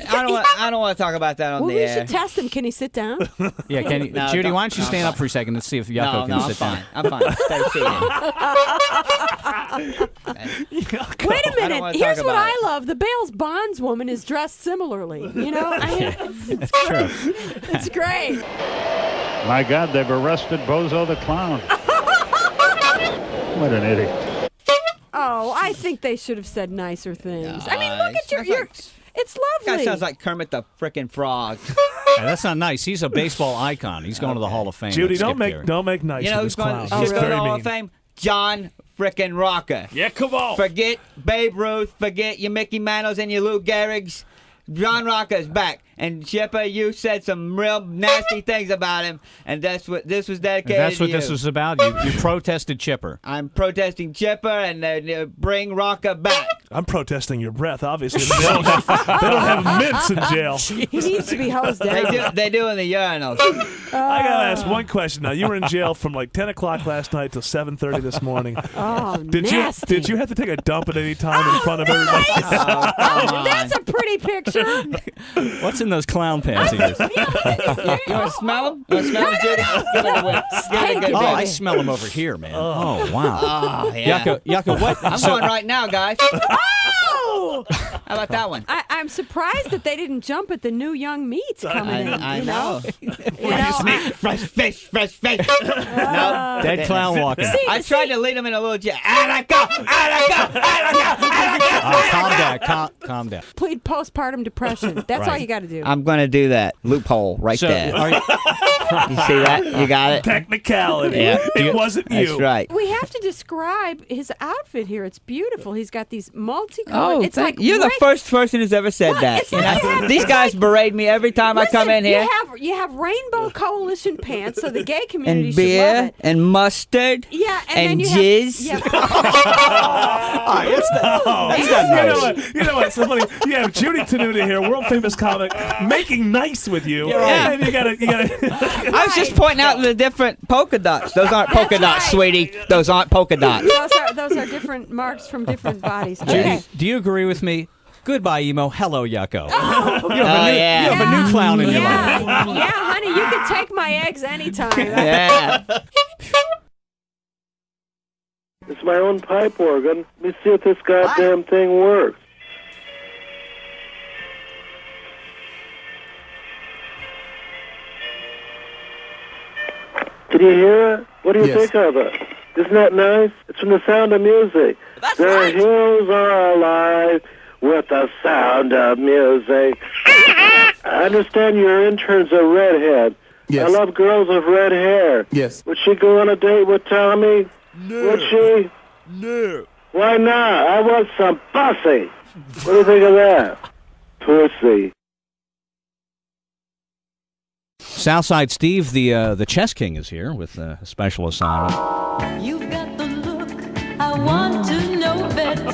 don't want to talk about that on Well, the we air. should test him. Can he sit down? Yeah, can you, No, Judy? don't- Why don't you no, stand I'm up for a second and see if Yucko can sit down? I'm fine. Stay seated. Wait a minute. wanna Here's talk what about I love. The bail's bondswoman is dressed similarly. You know, That's true. it's great. My God, they've arrested Bozo the Clown. What an idiot. Oh, I think they should have said nicer things. I mean, look at your it's lovely. Guy sounds like Kermit the frickin' Frog. Yeah, that's not nice. He's a baseball icon. He's going to the Hall of Fame. Judy, Let's don't skip make here. nice You know with who's this going clown. to He's go to very the Hall mean. of Fame? John frickin' Rocker. Yeah, come on. Forget Babe Ruth. Forget your Mickey Mantles and your Lou Gehrig's. John Rocker's back. And Chipper, you said some real nasty things about him, and that's what this was dedicated That's what to this you. was about. You protested Chipper. I'm protesting Chipper and bring Rocker back. I'm protesting your breath, obviously. They don't have mints in jail. He needs to be hosed down. They do in the urinals. I got to ask one question now. You were in jail from like 10 o'clock last night till 7:30 this morning. Oh, Did you have to take a dump at any time in front of everybody? That's a pretty picture. What's in those clown pants of yours? You want to smell them? You want to smell them, Judy? Give it a whiff. Give it a good Oh, whiff. I smell them over here, man. Oh, wow. Oh, yeah. Yucko, what? I'm going right now, guys. Oh! How about that one? I'm surprised that they didn't jump at the new young meats coming in. I you know. Fresh fish. No. Dead clown walking. I tried to lead them in a little jet. Calm down. Plead postpartum depression. That's all you got to do. I'm going to do that. Loophole right there. You see that? You got it? Technicality. Yeah. It wasn't you. That's right. We have to describe his outfit here. It's beautiful. He's got these multicolored. Oh, it's like you're the first person who's ever said that. it's like- These guys berate me every time I come in here. You have Rainbow Coalition pants, so the gay community And should love beer it. and mustard. Yeah, and and then you jizz. Have, That's not nice. You know what? Somebody, you have Judy Tenuta here, world famous comic, making nice with you. Yeah. And you gotta. I was just pointing out the different polka dots. Those aren't polka dots, sweetie. Those aren't polka dots. those are different marks from different bodies. Judy, Okay. do you agree with me? Goodbye, emo. Hello, Yucko. Oh, you have a new clown in your life. Yeah, honey, you can take my eggs anytime. Yeah. It's my own pipe organ. Let me see if this goddamn thing works. Can you hear it? What do you think of it? Isn't that nice? It's from The Sound of Music. The hills are alive with the sound of music. I understand your intern's a redhead. Yes. I love girls with red hair. Yes. Would she go on a date with Tommy? No. Would she? No. Why not? I want some pussy. What do you think of that? Pussy. Southside Steve, the chess king, is here with a special assignment. You've got the look, I want to know better.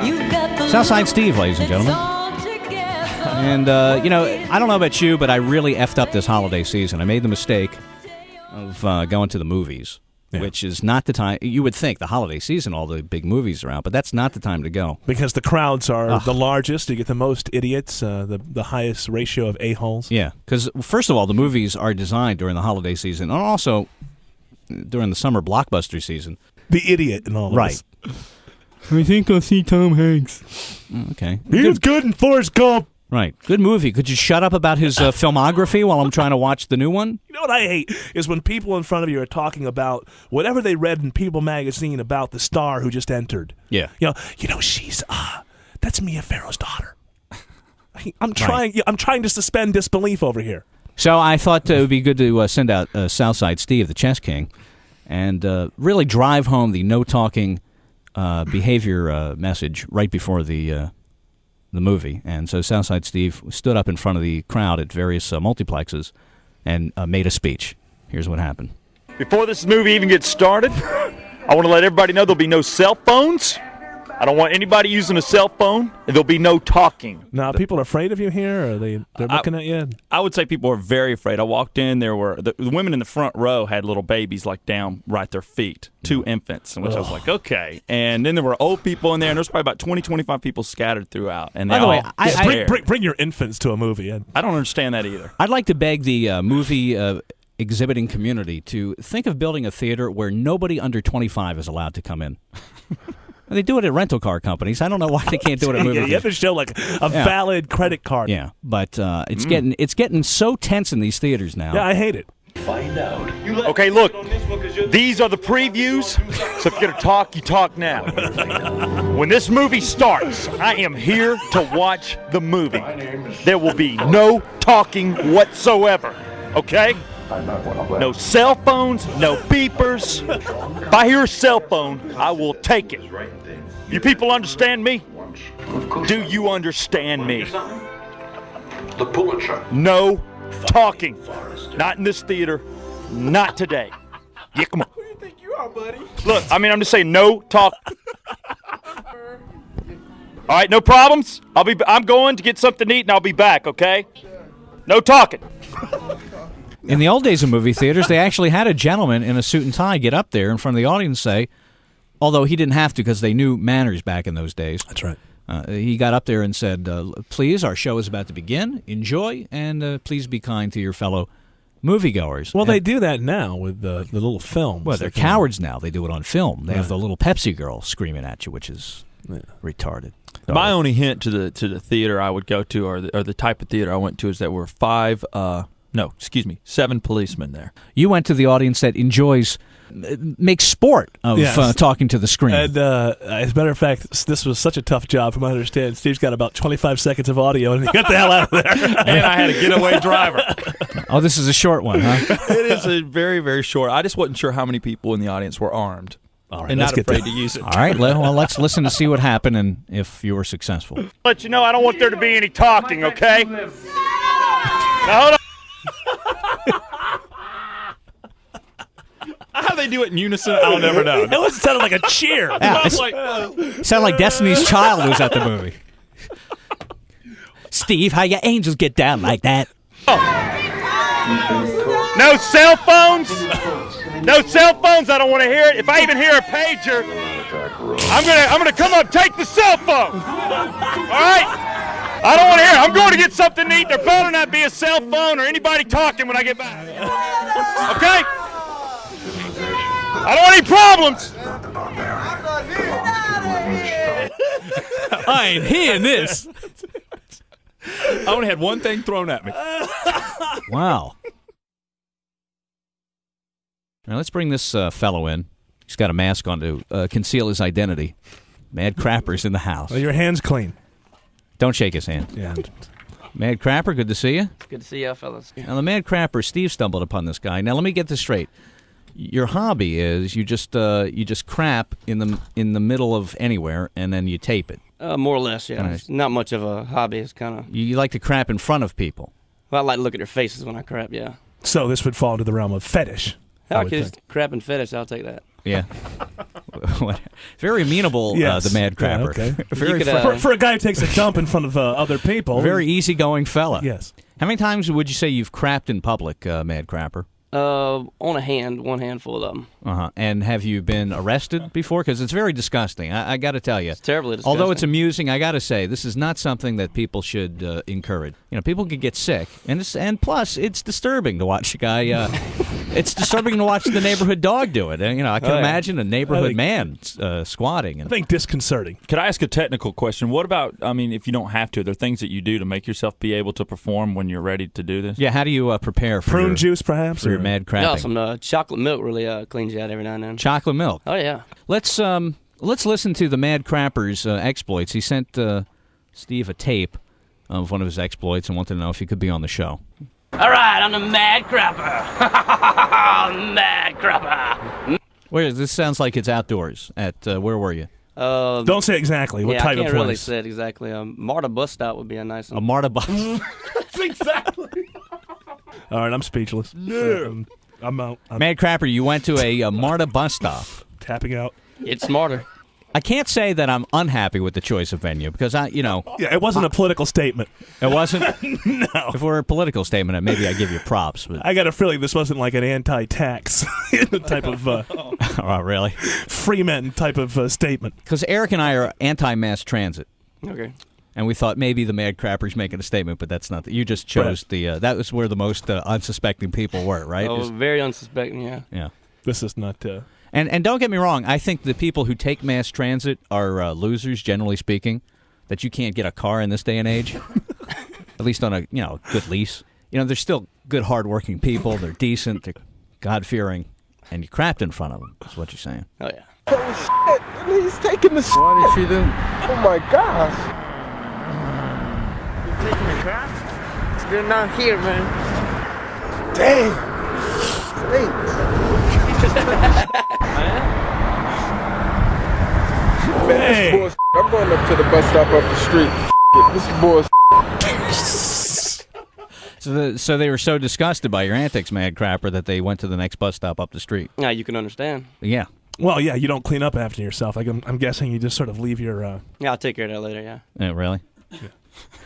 You've got the Southside Steve, ladies and gentlemen. And, I don't know about you, but I really effed up this holiday season. I made the mistake of going to the movies, which is not the time. You would think the holiday season, all the big movies are out, but that's not the time to go. Because the crowds are the largest. You get the most idiots, the highest ratio of a-holes. Yeah, because, first of all, the movies are designed during the holiday season, and also during the summer blockbuster season. The idiot and all right. this. I think I'll see Tom Hanks. Okay. He was good in Forrest Gump. Right. Good movie. Could you shut up about his filmography while I'm trying to watch the new one? You know what I hate is when people in front of you are talking about whatever they read in People magazine about the star who just entered. Yeah. She's that's Mia Farrow's daughter. I'm trying to suspend disbelief over here. So I thought it would be good to send out Southside Steve, the chess king, and really drive home the no talking behavior message right before the movie. And so Southside Steve stood up in front of the crowd at various multiplexes and made a speech. Here's what happened. Before this movie even gets started, I want to let everybody know there'll be no cell phones. I don't want anybody using a cell phone, and there'll be no talking. Now, people are afraid of you here, or they're looking at you? I would say people are very afraid. I walked in, there were the women in the front row had little babies like down right at their feet, 2 infants, which I was like, okay. And then there were old people in there, and there's probably about 20, 25 people scattered throughout. And by the way, bring your infants to a movie. I don't understand that either. I'd like to beg the movie exhibiting community to think of building a theater where nobody under 25 is allowed to come in. They do it at rental car companies. I don't know why they can't do it at movie theaters. You have to show like a valid credit card. Yeah, but it's getting so tense in these theaters now. Yeah, I hate it. Find out. Okay, look, these are the previews, so if you're going to talk, you talk now. When this movie starts, I am here to watch the movie. There will be no talking whatsoever, okay? No cell phones, no beepers. If I hear a cell phone, I will take it. You people understand me? Do you understand me? The Pulitzer. No talking. Not in this theater. Not today. Yeah, come on. Who do you think you are, buddy? Look, I'm just saying no talk. All right, no problems. I'm going to get something to eat and I'll be back, okay? No talking. In the old days of movie theaters, they actually had a gentleman in a suit and tie get up there in front of the audience and say, although he didn't have to because they knew manners back in those days. That's right. He got up there and said, please, our show is about to begin. Enjoy, and please be kind to your fellow moviegoers. Well, they do that now with the little films. Well, they're cowards now. They do it on film. They have the little Pepsi girl screaming at you, which is retarded. My only hint to the theater I would go to, or the type of theater I went to, is that we're 7 policemen there. You went to the audience that enjoys, makes sport of talking to the screen. And as a matter of fact, this was such a tough job, from what I understand. Steve's got about 25 seconds of audio, and he got the hell out of there. And I had a getaway driver. Oh, this is a short one, huh? It is a very, very short. I just wasn't sure how many people in the audience were armed. All right, and not afraid to use it. All right, well, let's listen to see what happened and if you were successful. Let you know, I don't want there to be any talking, okay? Now, hold on. How they do it in unison, I'll never know. It sounded like a cheer. Yeah, sounded like Destiny's Child was at the movie. Steve, how your angels get down like that? Oh. No cell phones. No cell phones. I don't want to hear it. If I even hear a pager, I'm gonna come up, take the cell phone. All right? I don't want to hear it. I'm going to get something to eat. There better not be a cell phone or anybody talking when I get back. Okay? I don't want any problems. I ain't hearing this. I only had one thing thrown at me. Wow. Now let's bring this fellow in. He's got a mask on to conceal his identity. Mad Crapper's in the house. Well, your hand's clean. Don't shake his hand. Yeah. Mad Crapper, good to see you. Good to see you, fellas. Now, the Mad Crapper, Steve stumbled upon this guy. Now, let me get this straight. Your hobby is you just crap in the middle of anywhere, and then you tape it. More or less, yeah. It's not much of a hobby. It's kind of... You like to crap in front of people. Well, I like to look at their faces when I crap, yeah. So this would fall into the realm of fetish. I could just crap and fetish, I'll take that. Yeah. Very amenable, Yes. the Mad Crapper. Yeah, okay. Very for a guy who takes a dump in front of other people. Very easygoing fella. Yes. How many times would you say you've crapped in public, Mad Crapper? On one handful of them. And have you been arrested before? Because it's very disgusting. I got to tell you. It's terribly disgusting. Although it's amusing, I got to say, this is not something that people should encourage. You know, people can get sick. And plus, it's disturbing to watch a guy... it's disturbing to watch the neighborhood dog do it. And, you know, I can imagine a neighborhood man squatting. And I think disconcerting. Could I ask a technical question? What about, I mean, if you don't have to, are there things that you do to make yourself be able to perform when you're ready to do this? Yeah, how do you prepare for prune juice, perhaps? For your mad crapping? No, some chocolate milk really cleans you out every now and then. Chocolate milk? Oh, yeah. Let's listen to the Mad Crapper's exploits. He sent Steve a tape of one of his exploits and wanted to know if he could be on the show. All right, I'm the Mad Crapper. Mad Crapper. Where this sounds like it's outdoors. At where were you? Don't say exactly what type of place. I can't really say it exactly. Marta bus stop would be a nice one. A Marta bus. That's exactly. All right, I'm speechless. No. I'm out. Mad Crapper, you went to a Marta bus stop. Tapping out. It's smarter. I can't say that I'm unhappy with the choice of venue because Yeah, it wasn't a political statement. It wasn't? No. If it were a political statement, maybe I'd give you props. But I got a feeling this wasn't like an anti-tax type of oh, really? Freeman type of statement. Because Eric and I are anti-mass transit. Okay. And we thought maybe the Mad Crapper's making a statement, but that's not. You just chose that was where the most unsuspecting people were, right? Oh, very unsuspecting, yeah. Yeah. This is not... And don't get me wrong, I think the people who take mass transit are losers, generally speaking, that you can't get a car in this day and age, at least on a good lease. You know, they're still good, hardworking people. They're decent. They're God-fearing. And you crapped in front of them, is what you're saying. Oh, yeah. Oh, shit. He's taking the... What did she do? Oh, my gosh. You taking a crap? They're not here, man. Damn. Hey. Man, this bullshit. I'm going up to the bus stop up the street. This is bullshit. So they were so disgusted by your antics, Mad Crapper, that they went to the next bus stop up the street. Yeah, you can understand. Yeah. Well, yeah, you don't clean up after yourself. I'm guessing you just sort of leave your... Yeah, I'll take care of that later, yeah. Yeah, really? Yeah.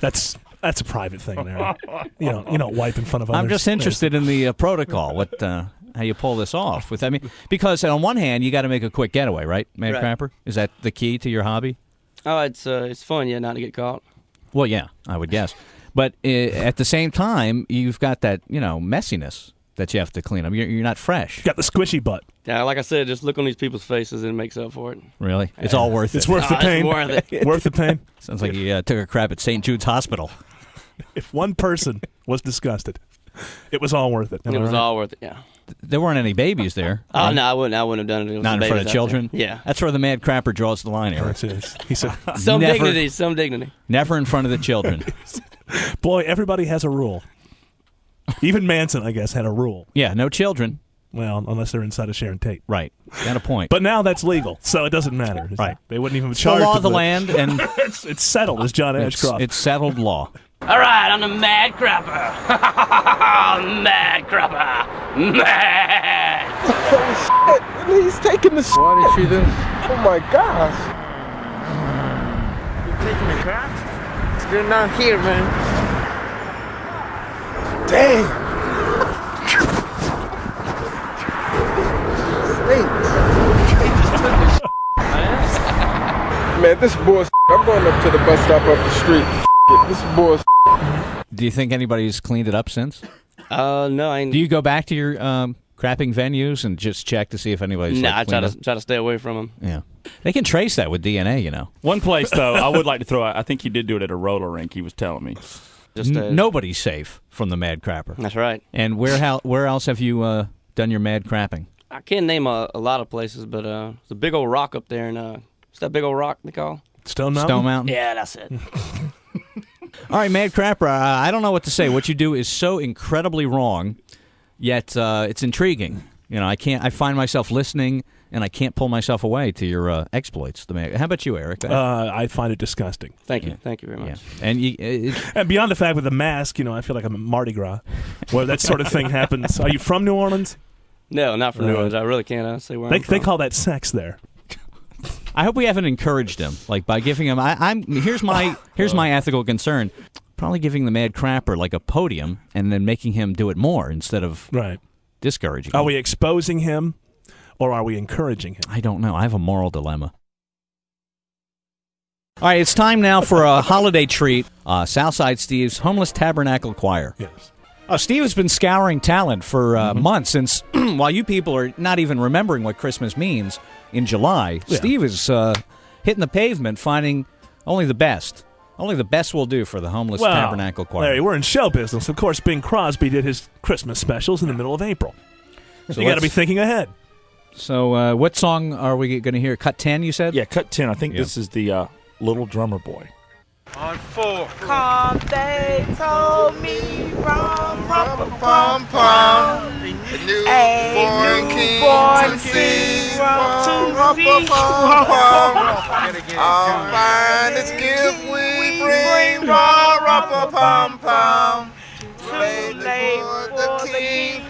That's a private thing there. You don't wipe in front of others. I'm just interested in the protocol. What... how you pull this off because on one hand you got to make a quick getaway, right, Mad Crapper? Is that the key to your hobby? Oh, it's fun, yeah, not to get caught. Well, yeah, I would guess. But at the same time, you've got that messiness that you have to clean up. You're not fresh. You got the squishy butt. Yeah, like I said, just look on these people's faces and it makes up for it. Really? It's all worth it. It's worth the pain. It's worth it. Worth the pain. Sounds like you took a crap at St. Jude's Hospital. If one person was disgusted, it was all worth it. It was all worth it, yeah. There weren't any babies there. Oh, no, I wouldn't have done it. Not in front of children? Yeah. That's where the Mad Crapper draws the line, Eric. He said, some dignity. Never in front of the children. Boy, everybody has a rule. Even Manson, I guess, had a rule. Yeah, no children. Well, unless they're inside of Sharon Tate. Right. Got a point. But now that's legal, so it doesn't matter. Right. They wouldn't even It's charge the law of the land, and it's settled, as John Ashcroft. It's settled law. All right, I'm the Mad Crapper. Mad Crapper. Mad. Oh, shit. He's taking the... What did she do? Oh, my gosh. You taking a crap? They're not here, man. Damn. Hey. man, this bullshit. I'm going up to the bus stop up the street. It. This is bullshit. Do you think anybody's cleaned it up since? No. Do you go back to your crapping venues and just check to see if anybody's Nah, I try cleaned up? to stay away from them. Yeah. They can trace that with DNA, you know. One place, though, I would like to throw out, I think he did do it at a roller rink, he was telling me. Nobody's safe from the Mad Crapper. That's right. And where else have you done your mad crapping? I can't name a lot of places, but there's a big old rock up there, and what's that big old rock they call? Stone Mountain? Stone Mountain? Yeah, that's it. All right, Mad Crapper, I don't know what to say. What you do is so incredibly wrong, yet it's intriguing. You know, I find myself listening, and I can't pull myself away to your exploits. How about you, Eric? I find it disgusting. Thank you very much. Yeah. And beyond the fact with the mask, I feel like I'm at Mardi Gras, where that sort of thing happens. Are you from New Orleans? No, not from New Orleans. I really can't say where I'm from. They call that sex there. I hope we haven't encouraged him, like by giving him. Here's my ethical concern. Probably giving the Mad Crapper like a podium and then making him do it more instead of discouraging him. Are we exposing him, or are we encouraging him? I don't know. I have a moral dilemma. All right, it's time now for a holiday treat. Southside Steve's Homeless Tabernacle Choir. Yes. Steve has been scouring talent for months since, while you people are not even remembering what Christmas means in July, Steve is hitting the pavement, finding only the best. Only the best will do for the Homeless Tabernacle Choir. Larry, we're in show business. Of course, Bing Crosby did his Christmas specials in the middle of April. So you got to be thinking ahead. So what song are we going to hear? Cut 10, you said? Yeah, cut 10. I think this is the Little Drummer Boy. On 4. Come, they told me, rum, rum, pum, pum. A newborn king to see, rum, pum, pum. Our finest gift we bring, rum, pum, pum. Too late for the king,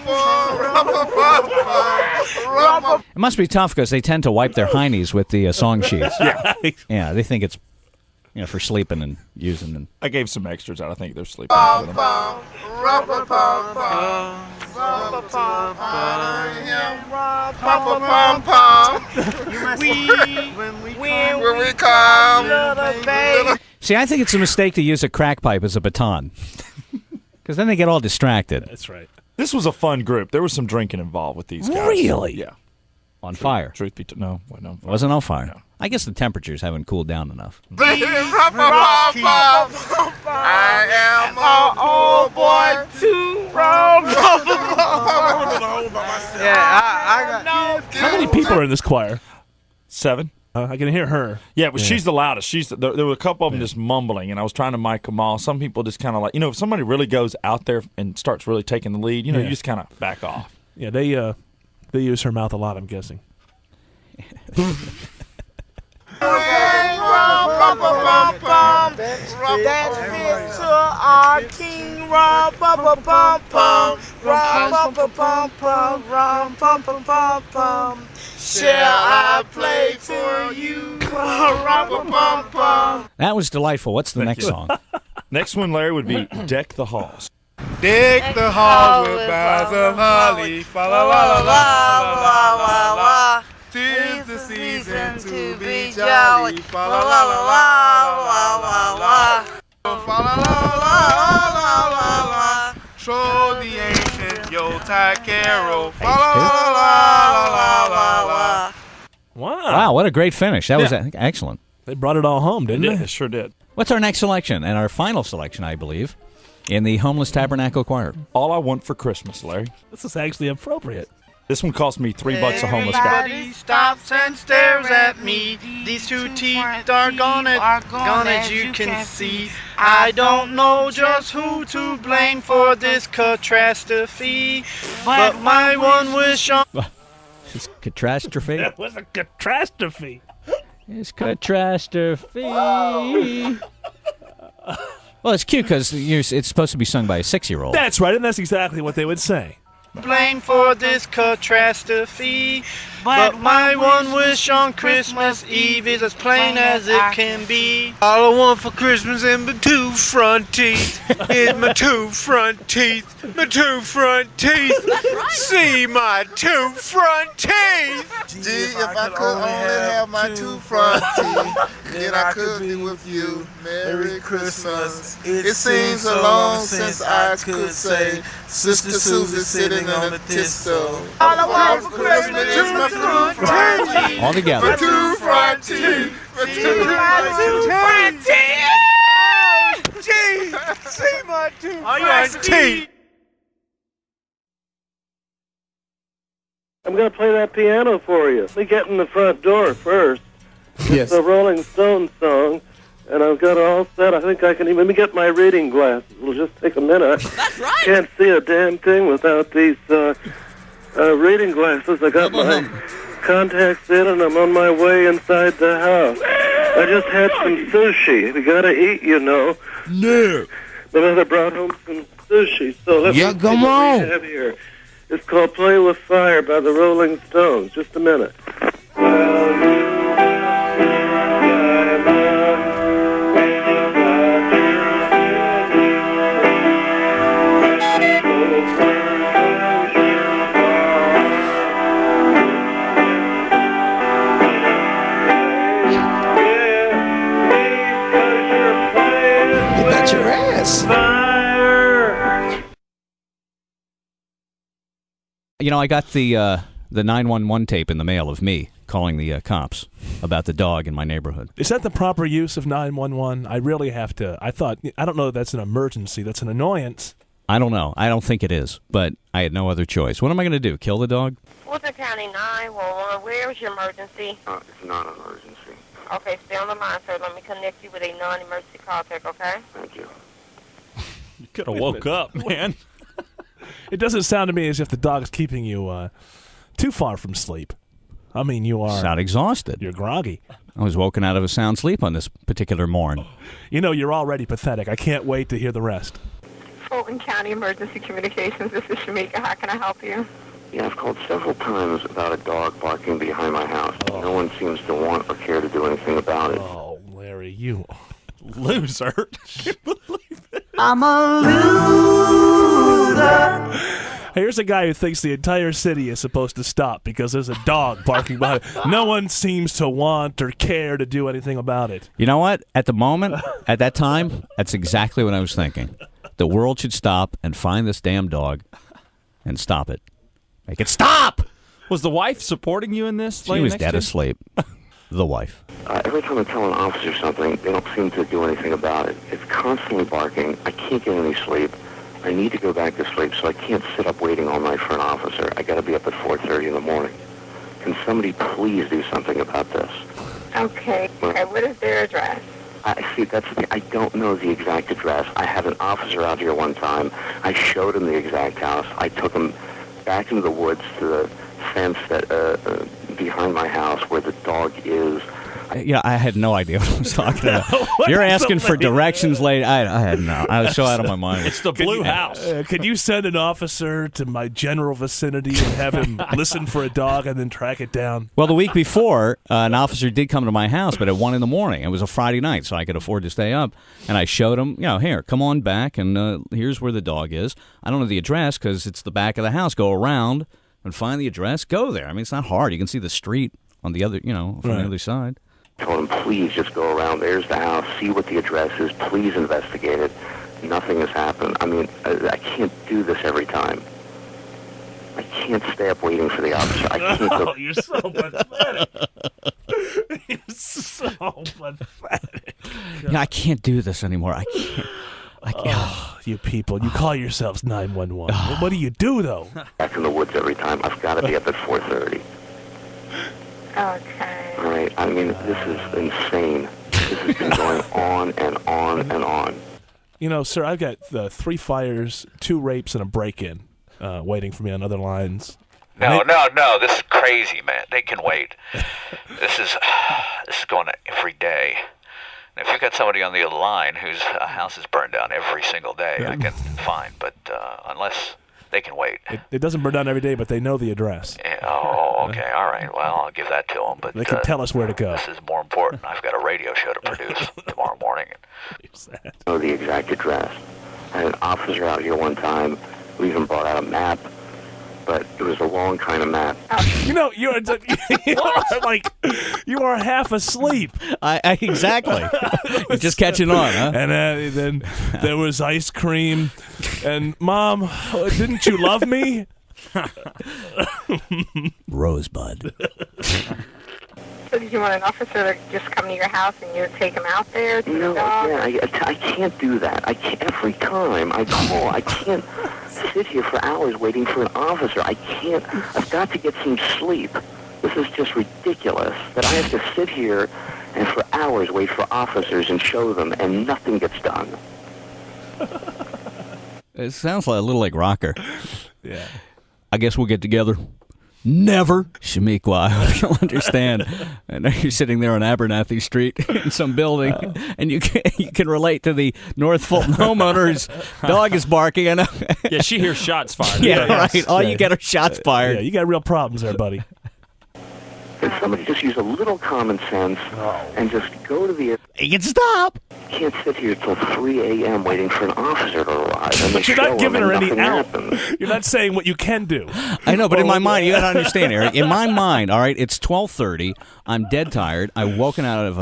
It must be tough because they tend to wipe their heinies with the song sheets. Yeah, they think it's for sleeping and using them. I gave some extras out. I think they're sleeping with them. When we come, See, I think it's a mistake to use a crack pipe as a baton. Because then they get all distracted. That's right. This was a fun group. There was some drinking involved with these guys. Really? Yeah. On fire? Truth be told, no. It wasn't on fire. No. I guess the temperatures haven't cooled down enough. I am an old boy too. How many people are in this choir? 7. I can hear her. Yeah, but she's the loudest. There were a couple of them just mumbling, and I was trying to mic them all. Some people just kind of like, if somebody really goes out there and starts really taking the lead, you just kind of back off. Yeah, they use her mouth a lot, I'm guessing. That's fit to our king. Rum, pum, pum, pum. Rum, pum, pum, pum. Rum, pum, pum, pum. Shall I play for you? Rum, pum, pum. That was delightful. What's the next song? Next one, Larry, would be Deck the Halls. Deck the halls with boughs of holly. Fa la la la la la la. 'Tis the season to be jolly. Fa la la la la la la. Fa la la la la la. Troll the ancient Yuletide carol. Fa la la la la la. Wow, what a great finish. That was excellent. They brought it all home, didn't they? They sure did. What's our next selection? And our final selection, I believe, in the Homeless Tabernacle Choir. All I Want for Christmas, Larry. This is actually appropriate. This one cost me $3 a homeless guy. Everybody stops and stares at me. These 2 teeth are gone as you can see. I don't know just who to blame for this catastrophe, but my one wish on... It's catastrophe? That was a catastrophe. It's catastrophe. Well, it's cute because it's supposed to be sung by a 6-year-old. That's right, and that's exactly what they would say. Blame for this catastrophe, But my one wish on Christmas Eve is as plain as it can be. All I want for Christmas is my 2 front teeth. Is my 2 front teeth. My 2 front teeth. See my 2 front teeth. Gee, if I could only have my 2 front teeth, then I could be with you. Merry Christmas. It seems so long since I could say, Sister Susie sitting on the thistle. All I want for Christmas is my 2 front teeth. All together. My 2 front teeth. My 2 front teeth. Gee, see my 2 front teeth. I'm going to play that piano for you. Let me get in the front door first. Yes. It's a Rolling Stones song, and I've got it all set. I think I can even... Let me get my reading glasses. It'll just take a minute. That's right. Can't see a damn thing without these reading glasses. I got my contacts in, and I'm on my way inside the house. I just had some sushi. We got to eat, you know. No. My mother brought home some sushi, so let's see what we have here. It's called Play with Fire by the Rolling Stones. Just a minute. You bet your ass. You know, I got the 911 tape in the mail of me calling the cops about the dog in my neighborhood. Is that the proper use of 911? I really have to. I don't know if that's an emergency. That's an annoyance. I don't know. I don't think it is, but I had no other choice. What am I going to do? Kill the dog? Fulton County 911, where is your emergency? It's not an emergency. Okay, stay on the line, sir. Let me connect you with a non-emergency contact, okay? Thank you. You could have woke up, man. It doesn't sound to me as if the dog is keeping you too far from sleep. I mean, you are... Sound exhausted. You're groggy. I was woken out of a sound sleep on this particular morn. You know, you're already pathetic. I can't wait to hear the rest. Fulton County Emergency Communications, this is Shamika. How can I help you? Yeah, I've called several times about a dog barking behind my house. No one seems to want or care to do anything about it. Oh, Larry, you loser. I'm a loser. Here's a guy who thinks the entire city is supposed to stop because there's a dog barking behind it. No one seems to want or care to do anything about it. You know what? At the moment, at that time, that's exactly what I was thinking. The world should stop and find this damn dog and stop it. Make it stop! Was the wife supporting you in this? She was dead asleep. The wife. Every time I tell an officer something, they don't seem to do anything about it. It's constantly barking. I can't get any sleep. I need to go back to sleep, so I can't sit up waiting all night for an officer. I got to be up at 4:30 in the morning. Can somebody please do something about this? Okay. Okay, what is their address? See, that's the thing. I don't know the exact address. I had an officer out here one time. I showed him the exact house. I took him back into the woods to the fence that behind my house where the dog is. Yeah, I had no idea what I was talking about. You're asking for directions late. I had no. I was so out of my mind. It's the blue house. Could you send an officer to my general vicinity and have him listen for a dog and then track it down? Well, the week before, an officer did come to my house, but at 1 a.m. It was a Friday night, so I could afford to stay up. And I showed him, here, come on back, and here's where the dog is. I don't know the address because it's the back of the house. Go around and find the address. Go there. I mean, it's not hard. You can see the street on the other, from the other side. Told him, please just go around. There's the house. See what the address is. Please investigate it. Nothing has happened. I mean, I can't do this every time. I can't stay up waiting for the officer. I can't go. You're so pathetic. You're so pathetic. Yeah, I can't do this anymore. I can't. You people, you call yourselves 911. What do you do, though? Back in the woods every time. I've got to be up at 4:30. Okay. All right. I mean, this is insane. This has been going on and on and on. You know, sir, I've got 3 fires, 2 rapes, and a break-in waiting for me on other lines. No. This is crazy, man. They can wait. This is going on every day. And if you've got somebody on the other line whose house is burned down every single day, I can fine. But unless They can wait. It doesn't burn down every day, but they know the address. Oh, okay, all right. Well, I'll give that to them. But they can tell us where to go. This is more important. I've got a radio show to produce tomorrow morning. Know the exact address. I had an officer out here one time who even brought out a map, but it was the wrong kind of map. You know, you are half asleep. Exactly. You're just catching on, huh? And then there was ice cream. And, Mom, didn't you love me? Rosebud. So did you want an officer to just come to your house and you take him out there to the dog? I can't do that. Every time I call, I can't sit here for hours waiting for an officer. I've got to get some sleep. This is just ridiculous that I have to sit here and for hours wait for officers and show them, and nothing gets done. It sounds a little like Rocker. Yeah. I guess we'll get together. Never. Shamiqua, I don't understand. I know you're sitting there on Abernathy Street in some building, and you can relate to the North Fulton homeowner's dog is barking. I know. Yeah, she hears shots fired. Yeah, right. All you get are shots fired. Yeah, you got real problems there, buddy. Can somebody just use a little common sense and just go to the... You can stop! You can't sit here till 3 a.m. waiting for an officer to arrive. And But you're not giving her any out. Happens. You're not saying what you can do. I know, but in my mind, you got to understand, Eric. In my mind, all right, it's 12:30. I'm dead tired. I've woken out of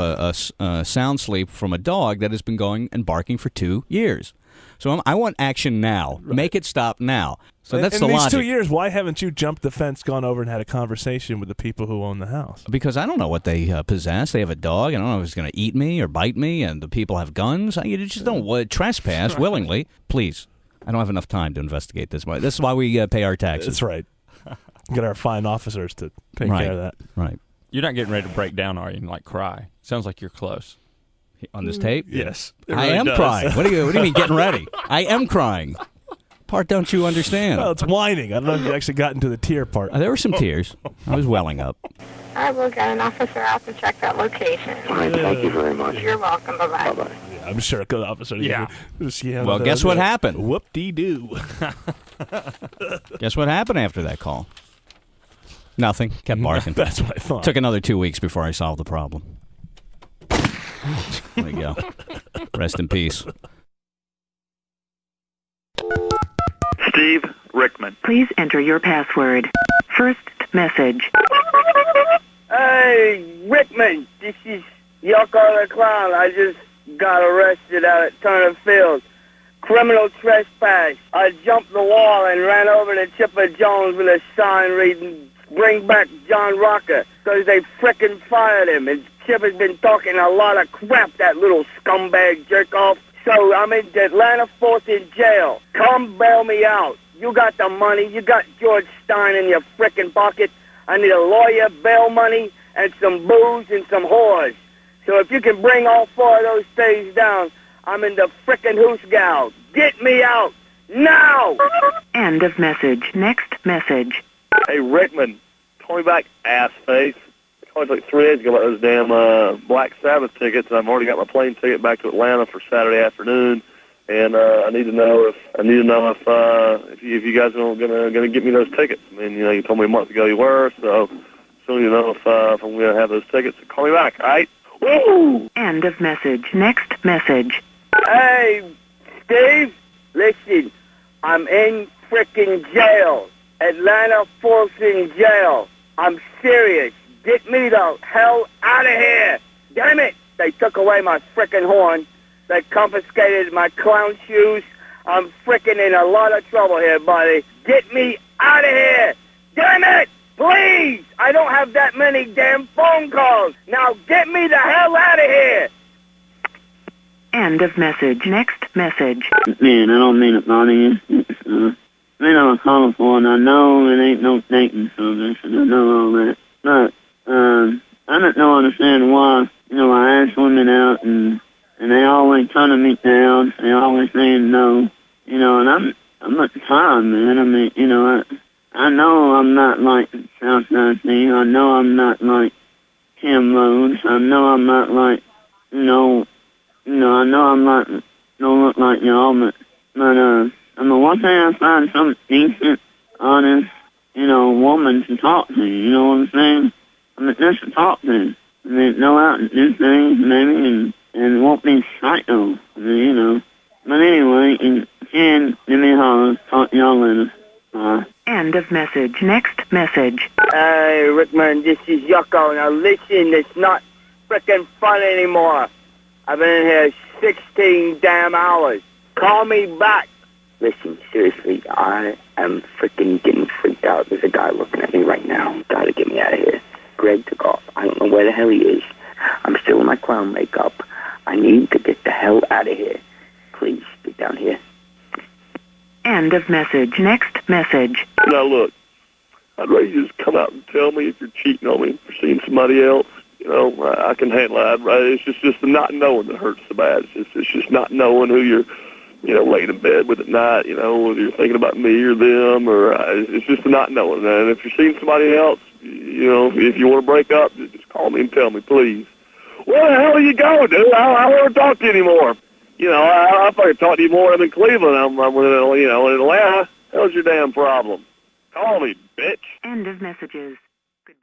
a sound sleep from a dog that has been going and barking for 2 years. So I want action now. Right. Make it stop now. So that's the logic. In these 2 years, why haven't you jumped the fence, gone over, and had a conversation with the people who own the house? Because I don't know what they possess. They have a dog. I don't know if it's going to eat me or bite me, and the people have guns. You just don't trespass willingly. Please. I don't have enough time to investigate this. This is why we pay our taxes. That's right. Get our fine officers to take care of that. Right. You're not getting ready to break down, are you, and cry? Sounds like you're close. On this tape? Yes. I am crying. What do you mean getting ready? I am crying. Part don't you understand? Well, it's whining. I don't know if you actually got into the tear part. There were some tears. I was welling up. I will get an officer out to check that location. All right, thank you very much. You're welcome. Bye-bye. Bye-bye. Yeah, I'm sure a good officer. Yeah. Well, guess what happened? Whoop-dee-doo. Guess what happened after that call? Nothing. Kept barking. That's what I thought. Took another 2 weeks before I solved the problem. There you go. Rest in peace. Steve Rickman. Please enter your password. First message. Hey, Rickman, this is Yucko the Clown. I just got arrested out at Turner Field. Criminal trespass. I jumped the wall and ran over to Chipper Jones with a sign reading, "Bring back John Rocker," because they frickin' fired him. And Chipper's been talking a lot of crap, that little scumbag jerk-off. So I'm in the Atlanta Fulton jail. Come bail me out. You got the money. You got George Stein in your frickin' pocket. I need a lawyer, bail money, and some booze and some whores. So if you can bring all four of those things down, I'm in the frickin' hoosgow. Get me out now! End of message. Next message. Hey, Rickman, call me back, ass face. I called you like 3 days ago about those damn Black Sabbath tickets. I've already got my plane ticket back to Atlanta for Saturday afternoon, and I need to know if you guys are gonna get me those tickets. I mean, you told me a month ago you were, so soon you know if I'm gonna have those tickets. So call me back, all right? Woo! End of message. Next message. Hey, Steve, listen, I'm in frickin' jail. Atlanta Fulton jail. I'm serious. Get me the hell out of here. Damn it. They took away my frickin' horn. They confiscated my clown shoes. I'm frickin' in a lot of trouble here, buddy. Get me out of here. Damn it. Please. I don't have that many damn phone calls. Now get me the hell out of here. End of message. Next message. Man, I don't mean to bother you. I was calling for, and I know it ain't no dating service, and I know all that. But I don't understand why, I ask women out, and they always turning me down. They always saying no, and I'm at the time, man. I mean, I know I'm not like Southside Steve. I know I'm not like Tim Rhodes. I know I'm not like, I know I'm not, don't look like y'all, but One thing I find some decent, honest, woman to talk to, you know what I'm saying? Just to talk to. Go out and do things, maybe, and won't be psycho, But anyway, you can give me a holler. Talk to y'all later. Bye. End of message. Next message. Hey, Rickman, this is Yucko. Now listen, it's not frickin' fun anymore. I've been in here 16 damn hours. Call me back. Listen, seriously, I am frickin' getting freaked out. There's a guy looking at me right now. Gotta get me out of here. Greg took off. I don't know where the hell he is. I'm still in my clown makeup. I need to get the hell out of here. Please, get down here. End of message. Next message. Now look, I'd rather you just come out and tell me if you're cheating on me, if you're seeing somebody else. I can handle that. Right? It's just the not knowing that hurts so bad. It's just not knowing who you're, laying in bed with at night. Whether you're thinking about me or them, or it's just the not knowing. And if you're seeing somebody else, if you want to break up, just call me and tell me, please. Where the hell are you going, dude? I don't want to talk to you anymore. I fucking talk to you more. I'm in Cleveland. I'm in Atlanta. How's your damn problem? Call me, bitch. End of messages.